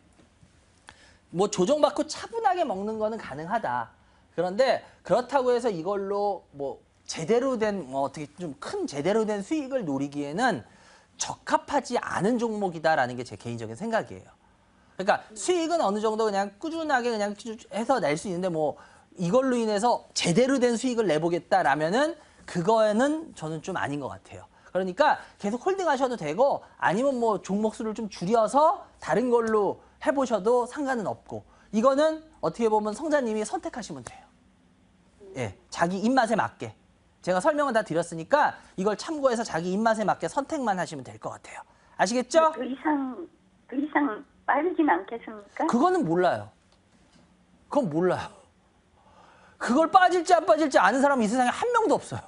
S1: 뭐 조정받고 차분하게 먹는 거는 가능하다. 그런데 그렇다고 해서 이걸로 뭐 제대로 된 어떻게 좀 큰 제대로 된 수익을 노리기에는 적합하지 않은 종목이다라는 게 제 개인적인 생각이에요. 그러니까 수익은 어느 정도 그냥 꾸준하게 그냥 해서 낼 수 있는데 뭐 이걸로 인해서 제대로 된 수익을 내보겠다라면은 그거에는 저는 좀 아닌 것 같아요. 그러니까 계속 홀딩하셔도 되고 아니면 뭐 종목 수를 좀 줄여서 다른 걸로 해보셔도 상관은 없고 이거는 어떻게 보면 성자님이 선택하시면 돼요. 예, 자기 입맛에 맞게. 제가 설명은 다 드렸으니까 이걸 참고해서 자기 입맛에 맞게 선택만 하시면 될 것 같아요. 아시겠죠?
S2: 더 이상 빠르진 않겠습니까?
S1: 그거는 몰라요. 그건 몰라요. 그걸 빠질지 안 빠질지 아는 사람이 이 세상에 한 명도 없어요.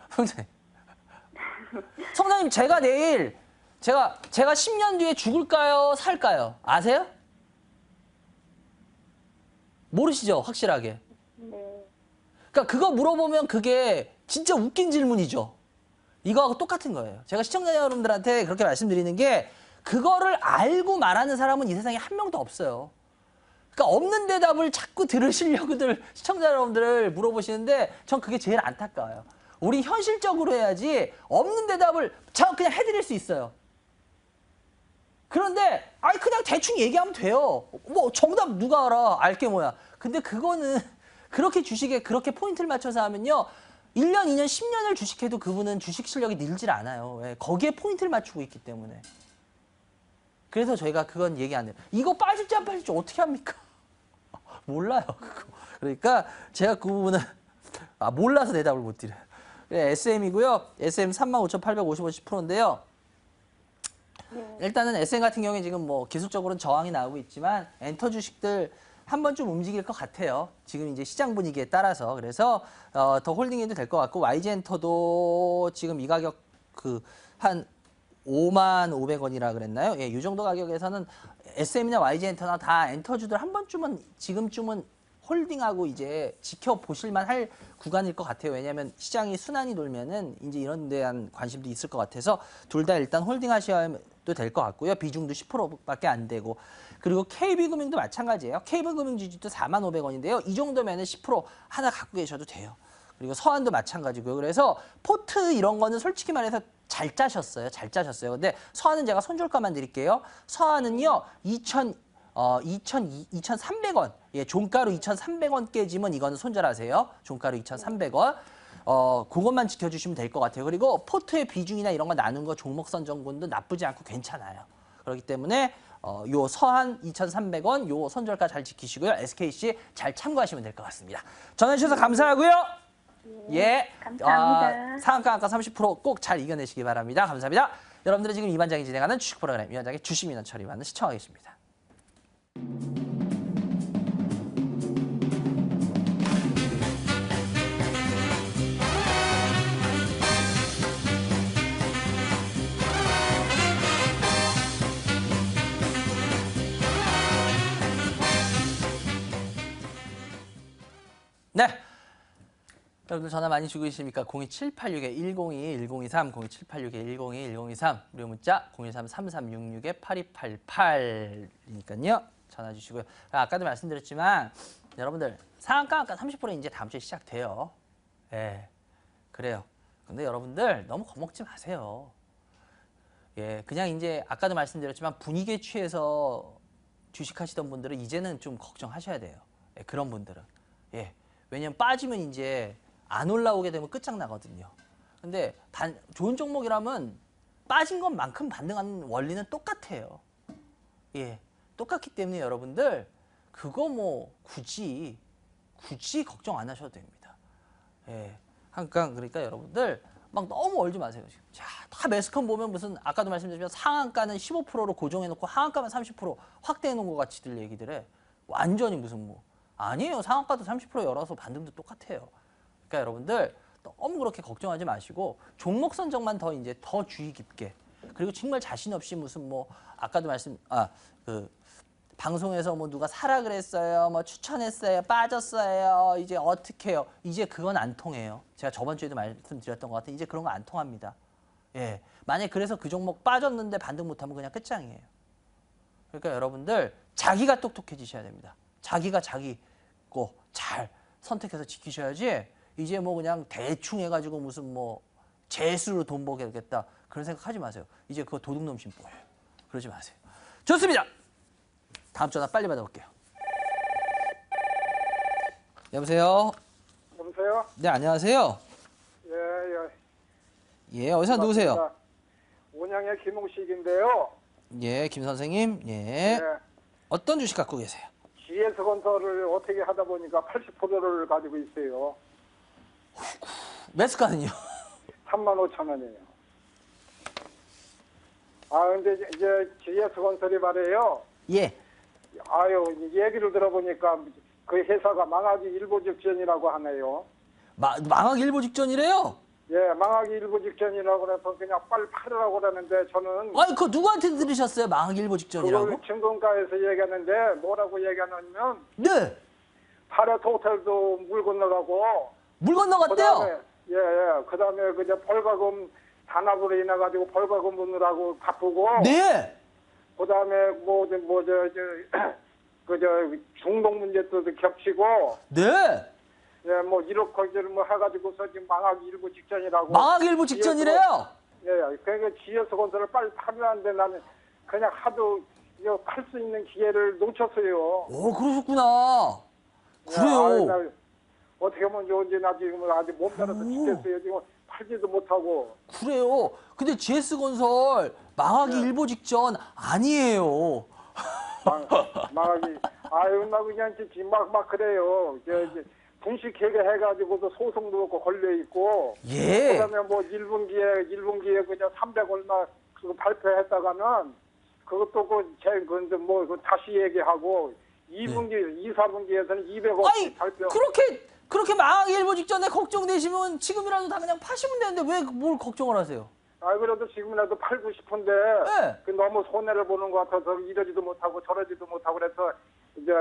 S1: 성자님. 성자님, 제가 내일 제가 10년 뒤에 죽을까요? 살까요? 아세요? 모르시죠? 확실하게.
S2: 네.
S1: 그러니까 그거 물어보면 그게 진짜 웃긴 질문이죠. 이거하고 똑같은 거예요. 제가 시청자 여러분들한테 그렇게 말씀드리는 게 그거를 알고 말하는 사람은 이 세상에 한 명도 없어요. 그러니까 없는 대답을 자꾸 들으시려고들 시청자 여러분들을 물어보시는데 전 그게 제일 안타까워요. 우리 현실적으로 해야지 없는 대답을 제가 그냥 해드릴 수 있어요. 그런데 그냥 대충 얘기하면 돼요. 뭐 정답 누가 알아? 알게 뭐야. 근데 그거는 그렇게 주식에 그렇게 포인트를 맞춰서 하면요. 1년, 2년, 10년을 주식해도 그분은 주식 실력이 늘질 않아요. 왜? 거기에 포인트를 맞추고 있기 때문에. 그래서 저희가 그건 얘기 안 해요. 이거 빠질지 안 빠질지 어떻게 합니까? 몰라요. 그거. 그러니까 제가 그 부분은 몰라서 대답을 못 드려요. SM이고요. SM 35,850원 10%인데요. 일단은 SM 같은 경우에 지금 뭐 기술적으로는 저항이 나오고 있지만 엔터 주식들 한 번쯤 움직일 것 같아요. 지금 이제 시장 분위기에 따라서. 그래서 더 홀딩해도 될 것 같고 YG엔터도 지금 이 가격 한 55,500원이라 그랬나요? 예, 이 정도 가격에서는 SM이나 YG엔터나 다 엔터주들 한 번쯤은 지금쯤은 홀딩하고 이제 지켜보실만 할 구간일 것 같아요. 왜냐하면 시장이 순환이 돌면은 이제 이런 데 대한 관심도 있을 것 같아서 둘 다 일단 홀딩 하셔도 될 것 같고요. 비중도 10%밖에 안 되고. 그리고 KB금융도 마찬가지예요. KB금융 지주도 45,000원인데요. 이 정도면은 10% 하나 갖고 계셔도 돼요. 그리고 서한도 마찬가지고요. 그래서 포트 이런 거는 솔직히 말해서 잘 짜셨어요. 잘 짜셨어요. 근데 서한은 제가 손절가만 드릴게요. 서한은요. 2,300원. 예, 종가로 2,300원 깨지면 이거는 손절하세요. 종가로 2,300원. 그것만 지켜주시면 될 것 같아요. 그리고 포트의 비중이나 이런 거 나눈 거 종목 선정군도 나쁘지 않고 괜찮아요. 그렇기 때문에 요 서한 2,300원 요 손절가 잘 지키시고요. SKC 잘 참고하시면 될 것 같습니다. 전화주셔서 감사하고요. 예.
S2: 감사합니다.
S1: 상한가 한가 30%꼭 잘 이겨내시기 바랍니다. 감사합니다. 여러분들은 지금 이반장이 진행하는 주식 프로그램 이반장의 주식민원 처리반을 시청하고 계십니다. 네. 여러분들 전화 많이 주고 계십니까? 02786-1022, 1023, 02786-1022, 1023, 무료 문자 013-3366-8288이니까요. 전화 주시고요. 아까도 말씀드렸지만 여러분들 상한가 30% 이제 다음 주에 시작돼요. 예, 그래요. 근데 여러분들 너무 겁먹지 마세요. 예, 그냥 이제 아까도 말씀드렸지만 분위기에 취해서 주식하시던 분들은 이제는 좀 걱정하셔야 돼요. 예, 그런 분들은. 예, 왜냐면 빠지면 이제 안 올라오게 되면 끝장나거든요. 근데 좋은 종목이라면 빠진 것만큼 반등하는 원리는 똑같아요. 예, 똑같기 때문에 여러분들 그거 뭐 굳이 걱정 안 하셔도 됩니다. 예, 그러니까 여러분들 막 너무 얼지 마세요. 지금. 자, 다 매스컴 보면 무슨 아까도 말씀드렸지만 상한가는 15%로 고정해놓고 하한가만 30% 확대해놓은 것 같이들 얘기들 해. 완전히 무슨 뭐 아니에요. 상한가도 30% 열어서 반등도 똑같아요. 그러니까 여러분들 너무 그렇게 걱정하지 마시고 종목 선정만 더 주의 깊게, 그리고 정말 자신 없이 무슨 뭐 아까도 방송에서 뭐 누가 사라 그랬어요, 뭐 추천했어요, 빠졌어요, 이제 어떻게 해요? 이제 그건 안 통해요. 제가 저번 주에도 말씀드렸던 것 같아요. 이제 그런 거 안 통합니다. 예, 만약 그래서 그 종목 빠졌는데 반등 못하면 그냥 끝장이에요. 그러니까 여러분들 자기가 똑똑해지셔야 됩니다. 자기가 자기 거 잘 선택해서 지키셔야지. 이제 뭐 그냥 대충 해가지고 무슨 뭐 재수로 돈 벌겠다 그런 생각하지 마세요. 이제 그거 도둑놈 심보예요. 그러지 마세요. 좋습니다. 다음 전화 빨리 받아볼게요. 여보세요.
S3: 여보세요?
S1: 네, 안녕하세요.
S3: 예, 예.
S1: 예, 어디서 누구세요?
S3: 온양의 김홍식인데요.
S1: 예, 김 선생님. 예.
S3: 예.
S1: 어떤 주식 갖고 계세요?
S3: GS 건설을 어떻게 하다 보니까 80%를 가지고 있어요.
S1: 매수가는요?
S3: 35,000원이에요. 아, 근데 이제 GS 건설이 말이에요.
S1: 예.
S3: 아유, 얘기를 들어보니까 그 회사가 망하기 일보 직전이라고 하네요.
S1: 망하기 일보 직전이래요?
S3: 예, 망하기 일보 직전이라고 그래서 그냥 빨리 팔으라고 그러는데 저는
S1: 아니, 그거 누구한테 들으셨어요? 망하기 일보 직전이라고?
S3: 그걸 증권가에서 얘기하는데 뭐라고 얘기하냐면
S1: 네.
S3: 파레토 호텔도 물 건너가고
S1: 물 건너갔대요?
S3: 예, 예. 그 다음에 그저 벌과금 단합으로 인해가지고 벌과금 묻느라고 바쁘고.
S1: 네.
S3: 그 다음에 그저 중동 문제도 겹치고.
S1: 네.
S3: 예, 뭐 이렇게 뭐 해가지고서 지금 망하기 일부 직전이라고.
S1: 망하기 일보 직전이래요?
S3: 예, 그러니까 GS 건설을 빨리 팔으라는데 나는 그냥 하도 팔 수 있는 기회를 놓쳤어요.
S1: 오, 그러셨구나. 그래요.
S3: 나 어떻게 하면 좋은지 나 지금 아직 몸살아서 죽겠어요. 지금 팔지도 못하고.
S1: 그래요. 근데 GS건설 망하기
S3: 네.
S1: 일보 직전 아니에요.
S3: 망하기. 아유, 나 그냥 지금 막 그래요. 이제 분식 회계해가지고도 소송도 그렇고 걸려있고.
S1: 예.
S3: 그 다음에 뭐 1분기에 그냥 300 얼마 그거 발표했다가는 그것도 그 다시 얘기하고 2분기, 2, 4분기에서는 200억
S1: 아니,
S3: 발표.
S1: 그렇게 망하기 일보 직전에 걱정되시면 지금이라도 다 그냥 파시면 되는데 왜 뭘 걱정을 하세요?
S3: 아, 그래도 지금이라도 팔고 싶은데
S1: 네.
S3: 그 너무 손해를 보는 것 같아서 이러지도 못하고 저러지도 못하고 그래서 이제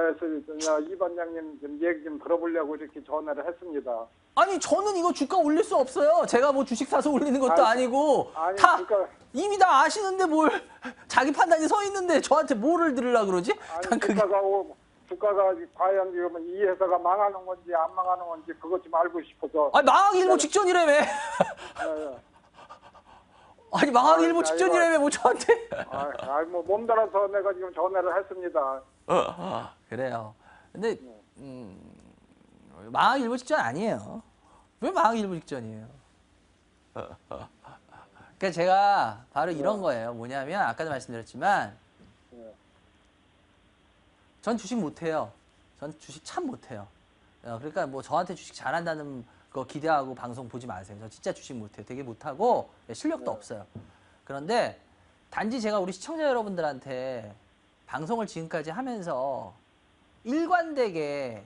S3: 이 반장님 좀 얘기 좀 들어보려고 이렇게 전화를 했습니다.
S1: 아니, 저는 이거 주가 올릴 수 없어요. 제가 뭐 주식 사서 올리는 것도 아니고
S3: 아니,
S1: 다
S3: 그러니까-
S1: 이미 다 아시는데 뭘 자기 판단이 서 있는데 저한테 뭐를 들으려 그러지?
S3: 아니,
S1: 난 그게
S3: 주가가 과연 지금 이 회사가 망하는 건지 안 망하는 건지 그것 좀 알고 싶어서.
S1: 아니, 망하기 일보 직전이라며.
S3: 예, 예.
S1: 아니, 망하기 일보
S3: 아이고,
S1: 직전이라며 뭐 저한테.
S3: 뭐 몸달아서 내가 지금 전화를 했습니다.
S1: 그래요. 근데 망하기 일보 직전 아니에요. 왜 망하기 일보 직전이에요? 그러니까 제가 바로 이런 거예요. 뭐냐면 아까도 말씀드렸지만
S3: 예.
S1: 전 주식 못해요. 전 주식 참 못해요. 그러니까 뭐 저한테 주식 잘한다는 그거 기대하고 방송 보지 마세요. 저 진짜 주식 못해요. 되게 못하고 실력도 없어요. 그런데 단지 제가 우리 시청자 여러분들한테 방송을 지금까지 하면서 일관되게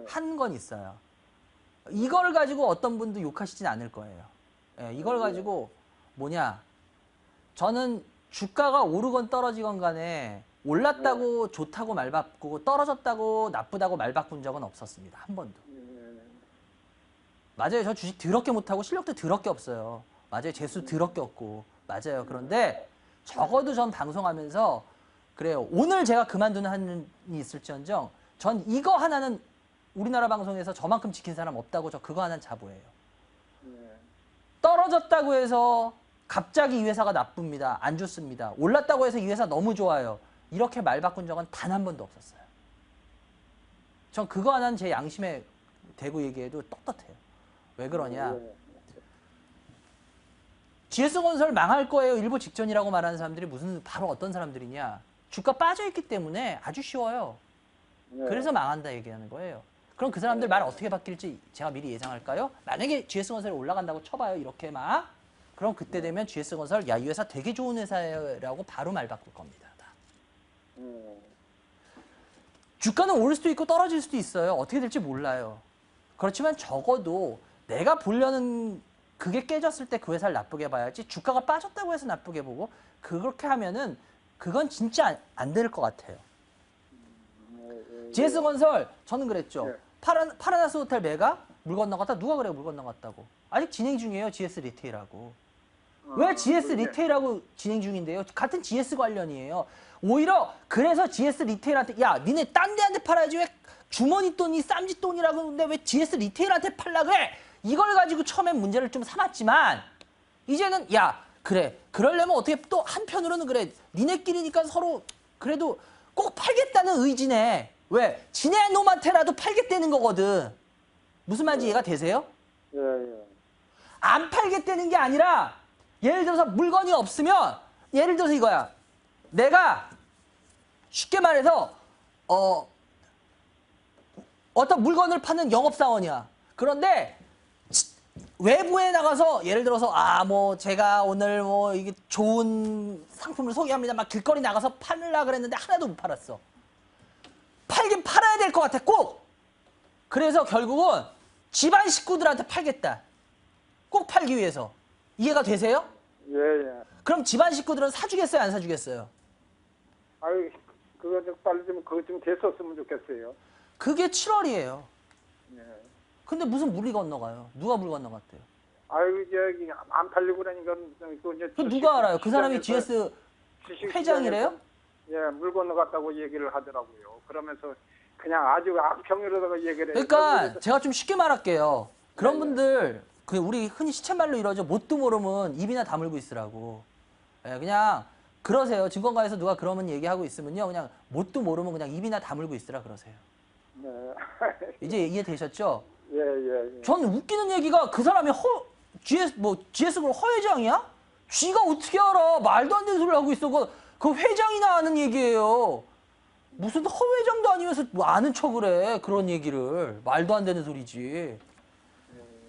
S1: 한 건 있어요. 이걸 가지고 어떤 분도 욕하시진 않을 거예요. 예, 이걸 가지고 뭐냐, 저는 주가가 오르건 떨어지건 간에 올랐다고 좋다고 말 바꾸고 떨어졌다고 나쁘다고 말 바꾼 적은 없었습니다. 한 번도. 맞아요. 저 주식 더럽게 못하고 실력도 더럽게 없어요. 맞아요. 재수 더럽게 없고. 맞아요. 그런데 적어도 전 방송하면서 그래요. 오늘 제가 그만두는 한이 있을지언정 전 이거 하나는 우리나라 방송에서 저만큼 지킨 사람 없다고 저 그거 하나는 자부해요. 떨어졌다고 해서 갑자기 이 회사가 나쁩니다. 안 좋습니다. 올랐다고 해서 이 회사 너무 좋아요. 이렇게 말 바꾼 적은 단 한 번도 없었어요. 전 그거 하나는 제 양심에 대고 얘기해도 떳떳해요. 왜 그러냐. GS건설 망할 거예요. 일보 직전이라고 말하는 사람들이 무슨 바로 어떤 사람들이냐. 주가 빠져있기 때문에 아주 쉬워요. 그래서 망한다 얘기하는 거예요. 그럼 그 사람들 말 어떻게 바뀔지 제가 미리 예상할까요? 만약에 GS건설이 올라간다고 쳐봐요. 이렇게 막. 그럼 그때 되면 GS건설 야, 이 회사 되게 좋은 회사예요 라고 바로 말 바꿀 겁니다. 주가는 오를 수도 있고 떨어질 수도 있어요. 어떻게 될지 몰라요. 그렇지만 적어도 내가 보려는 그게 깨졌을 때 그 회사를 나쁘게 봐야지 주가가 빠졌다고 해서 나쁘게 보고 그렇게 하면은 그건 진짜 안 될 것 같아요. GS건설 저는 그랬죠. 파라다이스 호텔 매각 물 건너갔다. 누가 그래요 물 건너갔다고. 아직 진행 중이에요. GS 리테일하고. 왜 GS 리테일하고 진행 중인데요? 같은 GS 관련이에요. 오히려 그래서 GS 리테일한테 야 니네 딴 데한테 팔아야지 왜 주머니 돈이 쌈짓 돈이라고 하는데 왜 GS 리테일한테 팔라 그래? 이걸 가지고 처음엔 문제를 좀 삼았지만 이제는 야 그래 그러려면 어떻게 또 한편으로는 그래 니네끼리니까 서로 그래도 꼭 팔겠다는 의지네. 왜? 지네 놈한테라도 팔겠다는 거거든. 무슨 말인지 이해가 되세요? 안 팔겠다는 게 아니라 예를 들어서 물건이 없으면 예를 들어서 이거야. 내가 쉽게 말해서 어떤 물건을 파는 영업사원이야. 그런데 외부에 나가서 예를 들어서 뭐 제가 오늘 뭐 이게 좋은 상품을 소개합니다. 막 길거리 나가서 팔려고 그랬는데 하나도 못 팔았어. 팔긴 팔아야 될 것 같아 꼭. 그래서 결국은 집안 식구들한테 팔겠다. 꼭 팔기 위해서. 이해가 되세요?
S3: 예.
S1: 그럼 집안 식구들은 사주겠어요 안 사주겠어요?
S3: 아유, 그거 좀 빨리 좀 그거 좀 됐었으면 좋겠어요.
S1: 그게 7월이에요.
S3: 예.
S1: 근데 무슨 물이 건너가요? 누가 물 건너갔대요?
S3: 아유, 저기 안 팔리고 그러니까 그 이제
S1: 그 누가 알아요? 그 사람이
S3: 시장에서
S1: GS
S3: 주식
S1: 회장이래요?
S3: 예, 물 건너갔다고 얘기를 하더라고요. 그러면서 그냥 아주 악평으로다가 얘기를 해요.
S1: 그러니까 제가 좀 쉽게 말할게요. 그런
S3: 네.
S1: 분들 그 우리 흔히 시쳇말로 이러죠. 뭣도 모르면 입이나 다물고 있으라고. 예, 그냥 그러세요. 증권가에서 누가 그러면 얘기하고 있으면요. 그냥 못도 모르면 그냥 입이나 다물고 있으라 그러세요.
S3: 네.
S1: 이제 이해되셨죠?
S3: 예.
S1: 전 웃기는 얘기가 그 사람이 GS 그룹 허회장이야? 쥐가 어떻게 알아? 말도 안 되는 소리를 하고 있어. 그 회장이나 아는 얘기예요. 무슨 허회장도 아니면서 뭐 아는 척을 해. 그런 얘기를. 말도 안 되는 소리지.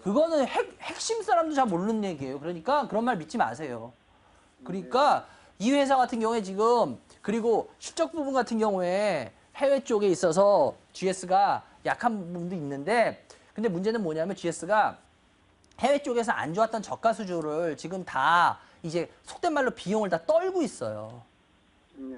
S1: 그거는 핵심 사람도 잘 모르는 얘기예요. 그러니까 그런 말 믿지 마세요. 그러니까 이 회사 같은 경우에 지금 그리고 실적 부분 같은 경우에 해외 쪽에 있어서 GS가 약한 부분도 있는데 근데 문제는 뭐냐면 GS가 해외 쪽에서 안 좋았던 저가 수주를 지금 다 이제 속된 말로 비용을 다 떨고 있어요.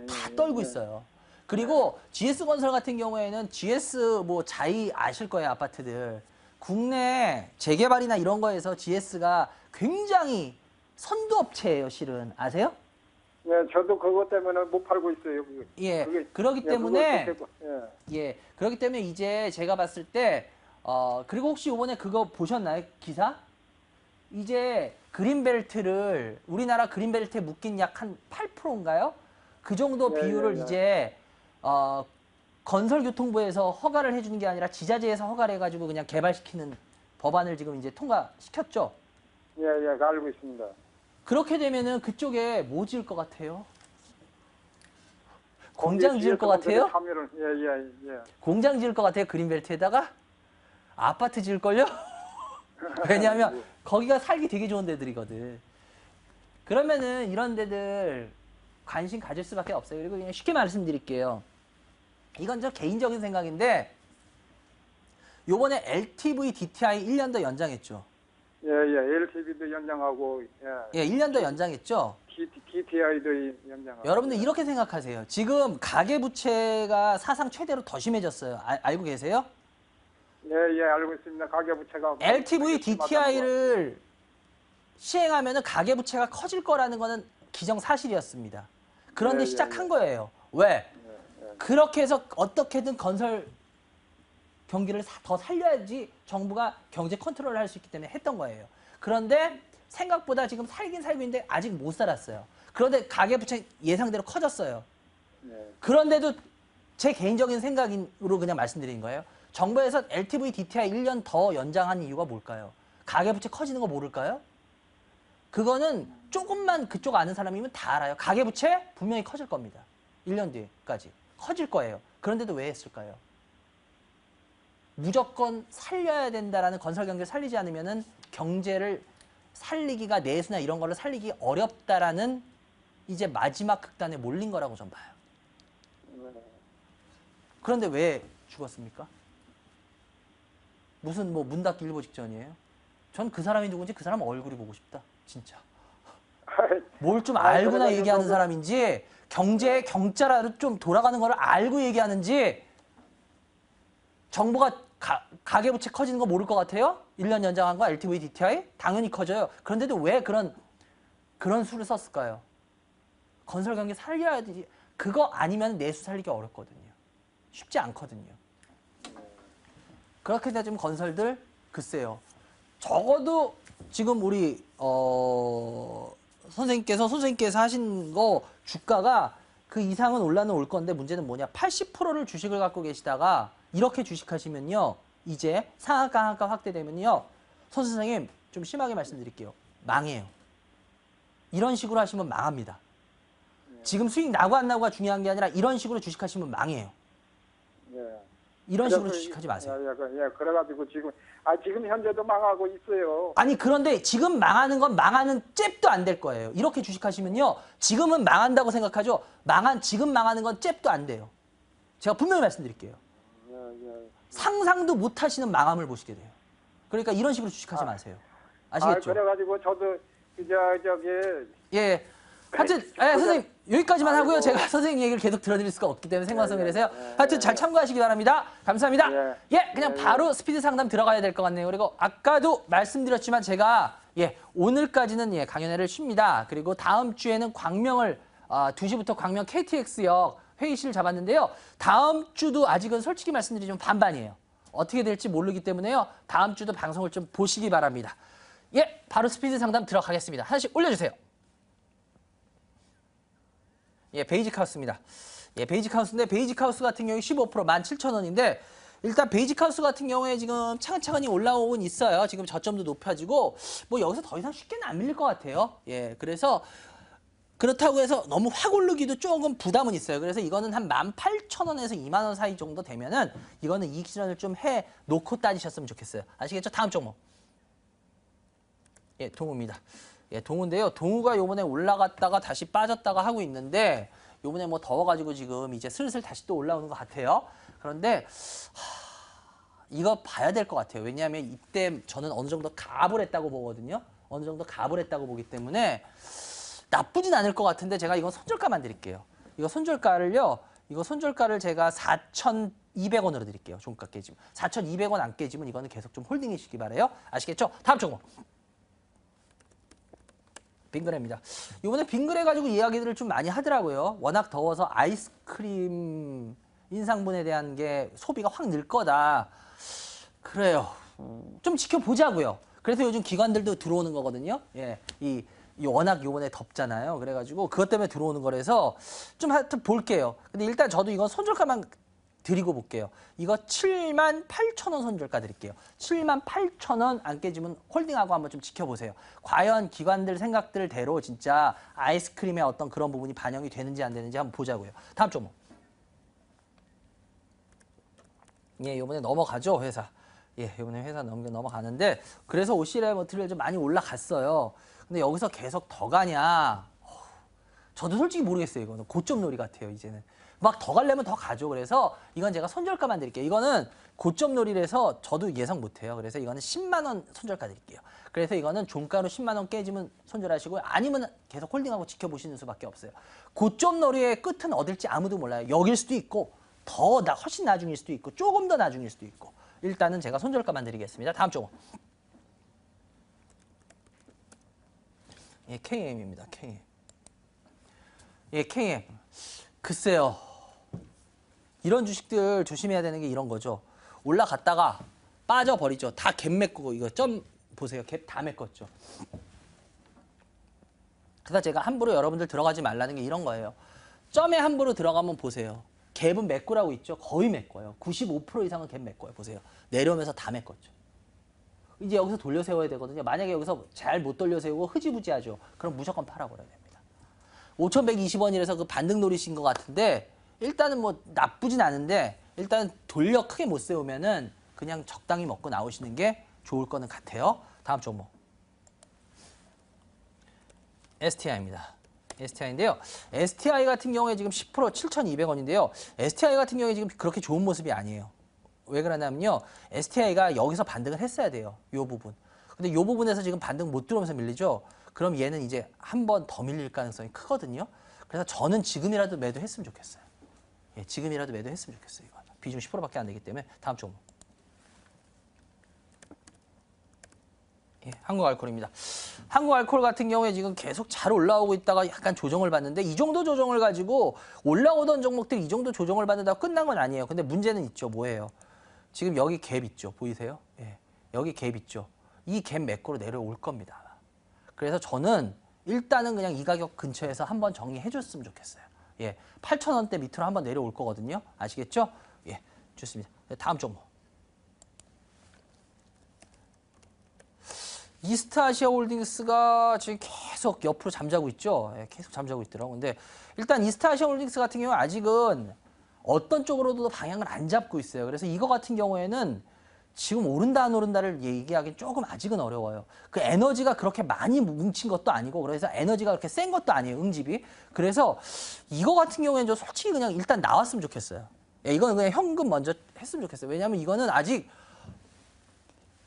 S1: 다 떨고 있어요. 그리고 GS건설 같은 경우에는 GS 뭐 자이 아실 거예요 아파트들. 국내 재개발이나 이런 거에서 GS가 굉장히 선두업체예요 실은. 아세요?
S3: 네, 저도 그것 때문에 못 팔고 있어요.
S1: 예, 그렇기 때문에
S3: 예.
S1: 그렇기 때문에 이제 제가 봤을 때 그리고 혹시 이번에 그거 보셨나요 기사? 이제 그린벨트를 우리나라 그린벨트에 묶인 약 한 8%인가요? 그 정도 비율을 이제 건설교통부에서 허가를 해주는 게 아니라 지자체에서 허가를 해가지고 그냥 개발시키는 법안을 지금 이제 통과시켰죠?
S3: 예, 알고 있습니다.
S1: 그렇게 되면은 그쪽에 뭐 지을 것 같아요? 공장 지을 것 같아요?
S3: 예.
S1: 공장 지을 것 같아요? 그린벨트에다가? 아파트 지을걸요? 왜냐하면 거기가 살기 되게 좋은 데들이거든. 그러면은 이런 데들 관심 가질 수밖에 없어요. 그리고 그냥 쉽게 말씀드릴게요. 이건 저 개인적인 생각인데 요번에 LTV DTI 1년 더 연장했죠.
S3: 예, LTV도 연장하고,
S1: 예, 1년 더 연장했죠.
S3: DTI도 연장하고.
S1: 여러분들 이렇게 생각하세요. 지금 가계부채가 사상 최대로 더 심해졌어요. 알고 계세요?
S3: 예, 알고 있습니다. 가계부채가.
S1: LTV DTI를 시행하면은 가계부채가 커질 거라는 거는 기정사실이었습니다. 그런데 시작한 거예요. 왜? 그렇게 해서 어떻게든 건설 경기를 더 살려야지 정부가 경제 컨트롤을 할 수 있기 때문에 했던 거예요. 그런데 생각보다 지금 살긴 살고 있는데 아직 못 살았어요. 그런데 가계부채 예상대로 커졌어요. 그런데도 제 개인적인 생각으로 그냥 말씀드린 거예요. 정부에서 LTV DTI 1년 더 연장한 이유가 뭘까요? 가계부채 커지는 거 모를까요? 그거는 조금만 그쪽 아는 사람이면 다 알아요. 가계부채 분명히 커질 겁니다. 1년 뒤까지. 커질 거예요. 그런데도 왜 했을까요? 무조건 살려야 된다라는 건설 경기를 살리지 않으면은 경제를 살리기가 내수나 이런 거를 살리기 어렵다라는 이제 마지막 극단에 몰린 거라고 전 봐요. 그런데 왜 죽었습니까? 무슨 뭐 문 닫기 일보 직전이에요? 전 그 사람이 누군지 그 사람 얼굴이 보고 싶다. 진짜. 뭘 좀 알고나 얘기하는 사람인지 경제의 경자라로 좀 돌아가는 거를 알고 얘기하는지 정부가 가계부채 커지는 거 모를 것 같아요? 1년 연장한 거 LTV DTI? 당연히 커져요. 그런데도 왜 그런 수를 썼을까요? 건설 경기 살려야 되지. 그거 아니면 내수 살리기 어렵거든요. 쉽지 않거든요. 그렇게 되면 건설들 글쎄요. 적어도 지금 우리 선생님께서 하신 거 주가가 그 이상은 올라는 올 건데 문제는 뭐냐? 80%를 주식을 갖고 계시다가 이렇게 주식하시면요. 이제 상한가 하한가 확대되면요. 선생님 좀 심하게 말씀드릴게요. 망해요. 이런 식으로 하시면 망합니다. 지금 수익 나고 안 나고가 중요한 게 아니라 이런 식으로 주식하시면 망해요. 이런 식으로 주식하지 마세요.
S3: 그래가지고 지금 현재도 망하고 있어요.
S1: 아니 그런데 지금 망하는 건 망하는 잽도 안 될 거예요. 이렇게 주식하시면요. 지금은 망한다고 생각하죠. 지금 망하는 건 잽도 안 돼요. 제가 분명히 말씀드릴게요. 상상도 못 하시는 망함을 보시게 돼요. 그러니까 이런 식으로 주식하지 마세요. 아시겠죠?
S3: 그래가지고 저도
S1: 예. 하여튼 선생님 여기까지만 하고요. 제가 선생님 얘기를 계속 들어드릴 수가 없기 때문에 생방송이라서요. 하여튼 잘 참고하시기 바랍니다. 감사합니다. 그냥 바로 스피드 상담 들어가야 될 것 같네요. 그리고 아까도 말씀드렸지만 제가 오늘까지는 강연회를 쉽니다. 그리고 다음 주에는 광명을 2시부터 광명 KTX역 회의실을 잡았는데요. 다음 주도 아직은 솔직히 말씀드리면 반반이에요. 어떻게 될지 모르기 때문에요. 다음 주도 방송을 좀 보시기 바랍니다. 바로 스피드 상담 들어가겠습니다. 하나씩 올려주세요. 베이직 하우스입니다. 베이직 하우스인데 베이직 하우스 같은 경우에 15% 17,000원인데 일단 베이직 하우스 같은 경우에 지금 차근차근히 올라오곤 있어요. 지금 저점도 높아지고 뭐 여기서 더 이상 쉽게는 안 밀릴 것 같아요. 그래서 그렇다고 해서 너무 확 오르기도 조금 부담은 있어요. 그래서 이거는 한 18,000원에서 2만 원 사이 정도 되면은 이거는 이익 실현을 좀 해 놓고 따지셨으면 좋겠어요. 아시겠죠? 다음 종목. 동우입니다. 동우인데요. 동우가 요번에 올라갔다가 다시 빠졌다가 하고 있는데 요번에 뭐 더워가지고 지금 이제 슬슬 다시 또 올라오는 것 같아요. 그런데 이거 봐야 될 것 같아요. 왜냐하면 이때 저는 어느 정도 갑을 했다고 보거든요. 어느 정도 갑을 했다고 보기 때문에 나쁘진 않을 것 같은데 제가 이건 손절가만 드릴게요. 이거 손절가를 제가 4,200원으로 드릴게요. 종가 깨지면. 4,200원 안 깨지면 이거는 계속 좀 홀딩이시기 바라요. 아시겠죠? 다음 종목. 빙그레입니다. 이번에 빙그레 가지고 이야기들을 좀 많이 하더라고요. 워낙 더워서 아이스크림 인상분에 대한 게 소비가 확 늘 거다. 그래요. 좀 지켜보자고요. 그래서 요즘 기관들도 들어오는 거거든요. 이 워낙 요번에 덥잖아요. 그래가지고 그것 때문에 들어오는 거라서 좀 하여튼 볼게요. 근데 일단 저도 이건 손절가만 드리고 볼게요. 이거 78,000원 손절가 드릴게요. 78,000원 안 깨지면 홀딩하고 한번 좀 지켜보세요. 과연 기관들 생각들대로 진짜 아이스크림의 어떤 그런 부분이 반영이 되는지 안 되는지 한번 보자고요. 다음 종목. 이번에 넘어가죠, 회사. 예, 이번에 회사 넘어가는데 그래서 OCI 머티리얼 좀 많이 올라갔어요. 근데 여기서 계속 더 가냐? 저도 솔직히 모르겠어요. 이거는 고점 놀이 같아요. 이제는 막 더 가려면 더 가죠. 그래서 이건 제가 손절가만 드릴게요. 이거는 고점 놀이라서 저도 예상 못해요. 그래서 이거는 10만 원 손절가 드릴게요. 그래서 이거는 종가로 10만 원 깨지면 손절하시고요. 아니면 계속 홀딩하고 지켜보시는 수밖에 없어요. 고점 놀이의 끝은 어딜지 아무도 몰라요. 여길 수도 있고 훨씬 나중일 수도 있고 조금 더 나중일 수도 있고. 일단은 제가 손절가만 드리겠습니다. 다음 종목. 예, KM입니다. KM. 예, KM. 글쎄요. 이런 주식들 조심해야 되는 게 이런 거죠. 올라갔다가 빠져버리죠. 다 갭 메꾸고 이거 점 보세요. 갭 다 메꿨죠. 그래서 제가 함부로 여러분들 들어가지 말라는 게 이런 거예요. 점에 함부로 들어가면 보세요. 갭은 메꾸라고 있죠. 거의 메꿔요. 95% 이상은 갭 메꿔요. 보세요. 내려오면서 다 메꿨죠. 이제 여기서 돌려 세워야 되거든요. 만약에 여기서 잘 못 돌려 세우고 흐지부지하죠. 그럼 무조건 팔아버려야 됩니다. 5,120원이라서 그 반등 노리신 것 같은데 일단은 뭐 나쁘진 않은데 일단 돌려 크게 못 세우면은 그냥 적당히 먹고 나오시는 게 좋을 거는 같아요. 다음 종목. STI입니다. STI인데요. STI 같은 경우에 지금 10% 7,200원인데요. STI 같은 경우에 지금 그렇게 좋은 모습이 아니에요. 왜 그러냐면요. STI가 여기서 반등을 했어야 돼요. 이 부분. 근데 이 부분에서 지금 반등 못 들어오면서 밀리죠. 그럼 얘는 이제 한 번 더 밀릴 가능성이 크거든요. 그래서 저는 지금이라도 매도했으면 좋겠어요. 예, 지금이라도 매도했으면 좋겠어요. 이거. 비중 10%밖에 안 되기 때문에 다음 종목. 예, 한국알코올입니다. 한국알코올 같은 경우에 지금 계속 잘 올라오고 있다가 약간 조정을 받는데 이 정도 조정을 가지고 올라오던 종목들이 이 정도 조정을 받는다고 끝난 건 아니에요. 근데 문제는 있죠. 뭐예요? 지금 여기 갭 있죠. 보이세요? 예, 여기 갭 있죠. 이 갭 매꾸로 내려올 겁니다. 그래서 저는 일단은 그냥 이 가격 근처에서 한번 정리해 줬으면 좋겠어요. 예, 8,000원대 밑으로 한번 내려올 거거든요. 아시겠죠? 예, 좋습니다. 다음 종목. 이스타아시아홀딩스가 지금 계속 옆으로 잠자고 있죠. 예, 계속 잠자고 있더라고요. 근데 일단 이스타아시아홀딩스 같은 경우는 아직은 어떤 쪽으로도 방향을 안 잡고 있어요. 그래서 이거 같은 경우에는 지금 오른다 안 오른다를 얘기하기는 조금 아직은 어려워요. 그 에너지가 그렇게 많이 뭉친 것도 아니고 그래서 에너지가 그렇게 센 것도 아니에요. 응집이. 그래서 이거 같은 경우에는 저 솔직히 그냥 일단 나왔으면 좋겠어요. 예, 이거는 그냥 현금 먼저 했으면 좋겠어요. 왜냐하면 이거는 아직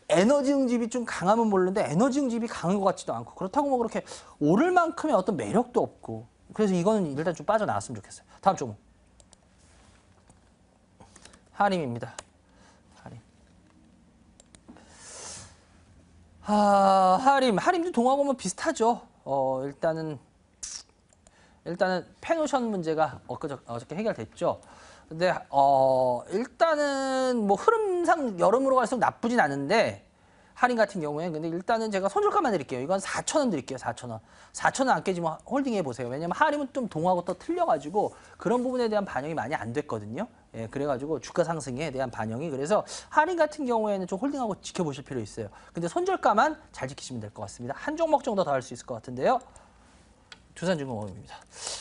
S1: 에너지 응집이 좀 강하면 모르는데 에너지 응집이 강한 것 같지도 않고 그렇다고 뭐 그렇게 오를 만큼의 어떤 매력도 없고 그래서 이거는 일단 좀 빠져나왔으면 좋겠어요. 다음 종목. 하림입니다. 하림. 하림도 동하고는 비슷하죠. 일단은 펜오션 문제가 어저께 해결됐죠. 근데 일단은 뭐 흐름상 여름으로 갈수록 나쁘진 않은데 할인 같은 경우에 근데 일단은 제가 손절가만 드릴게요. 이건 4,000원 드릴게요. 4,000원. 4,000원 안 깨지면 홀딩해 보세요. 왜냐면 할인은 좀 동하고 또 틀려가지고 그런 부분에 대한 반영이 많이 안 됐거든요. 예, 그래가지고 주가 상승에 대한 반영이 그래서 할인 같은 경우에는 좀 홀딩하고 지켜보실 필요 있어요. 근데 손절가만 잘 지키시면 될 것 같습니다. 한 종목 정도 더 할 수 있을 것 같은데요. 두산중공업입니다.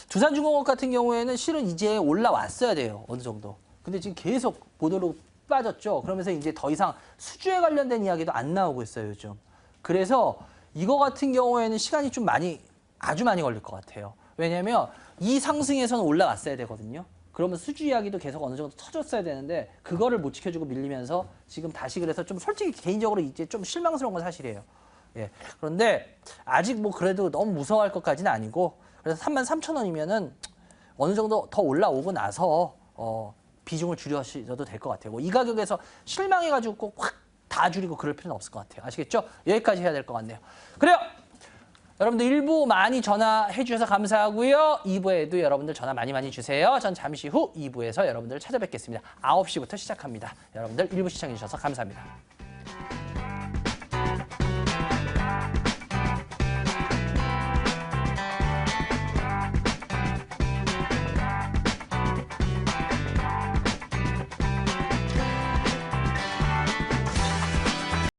S1: 두산중공업 같은 경우에는 실은 이제 올라왔어야 돼요. 어느 정도. 근데 지금 계속 보도로 빠졌죠. 그러면서 이제 더 이상 수주에 관련된 이야기도 안 나오고 있어요, 요즘. 그래서 이거 같은 경우에는 시간이 좀 아주 많이 걸릴 것 같아요. 왜냐하면 이 상승에서는 올라왔어야 되거든요. 그러면 수주 이야기도 계속 어느 정도 터졌어야 되는데 그거를 못 지켜주고 밀리면서 지금 다시 그래서 좀 솔직히 개인적으로 이제 좀 실망스러운 건 사실이에요. 예. 그런데 아직 뭐 그래도 너무 무서워할 것까지는 아니고 그래서 33,000원이면은 어느 정도 더 올라오고 나서 비중을 줄여셔도 될 것 같아요. 뭐 이 가격에서 실망해가지고 꼭 확 다 줄이고 그럴 필요는 없을 것 같아요. 아시겠죠? 여기까지 해야 될 것 같네요. 그래요. 여러분들 1부 많이 전화해 주셔서 감사하고요. 2부에도 여러분들 전화 많이 주세요. 전 잠시 후 2부에서 여러분들을 찾아뵙겠습니다. 9시부터 시작합니다. 여러분들 1부 시청해 주셔서 감사합니다.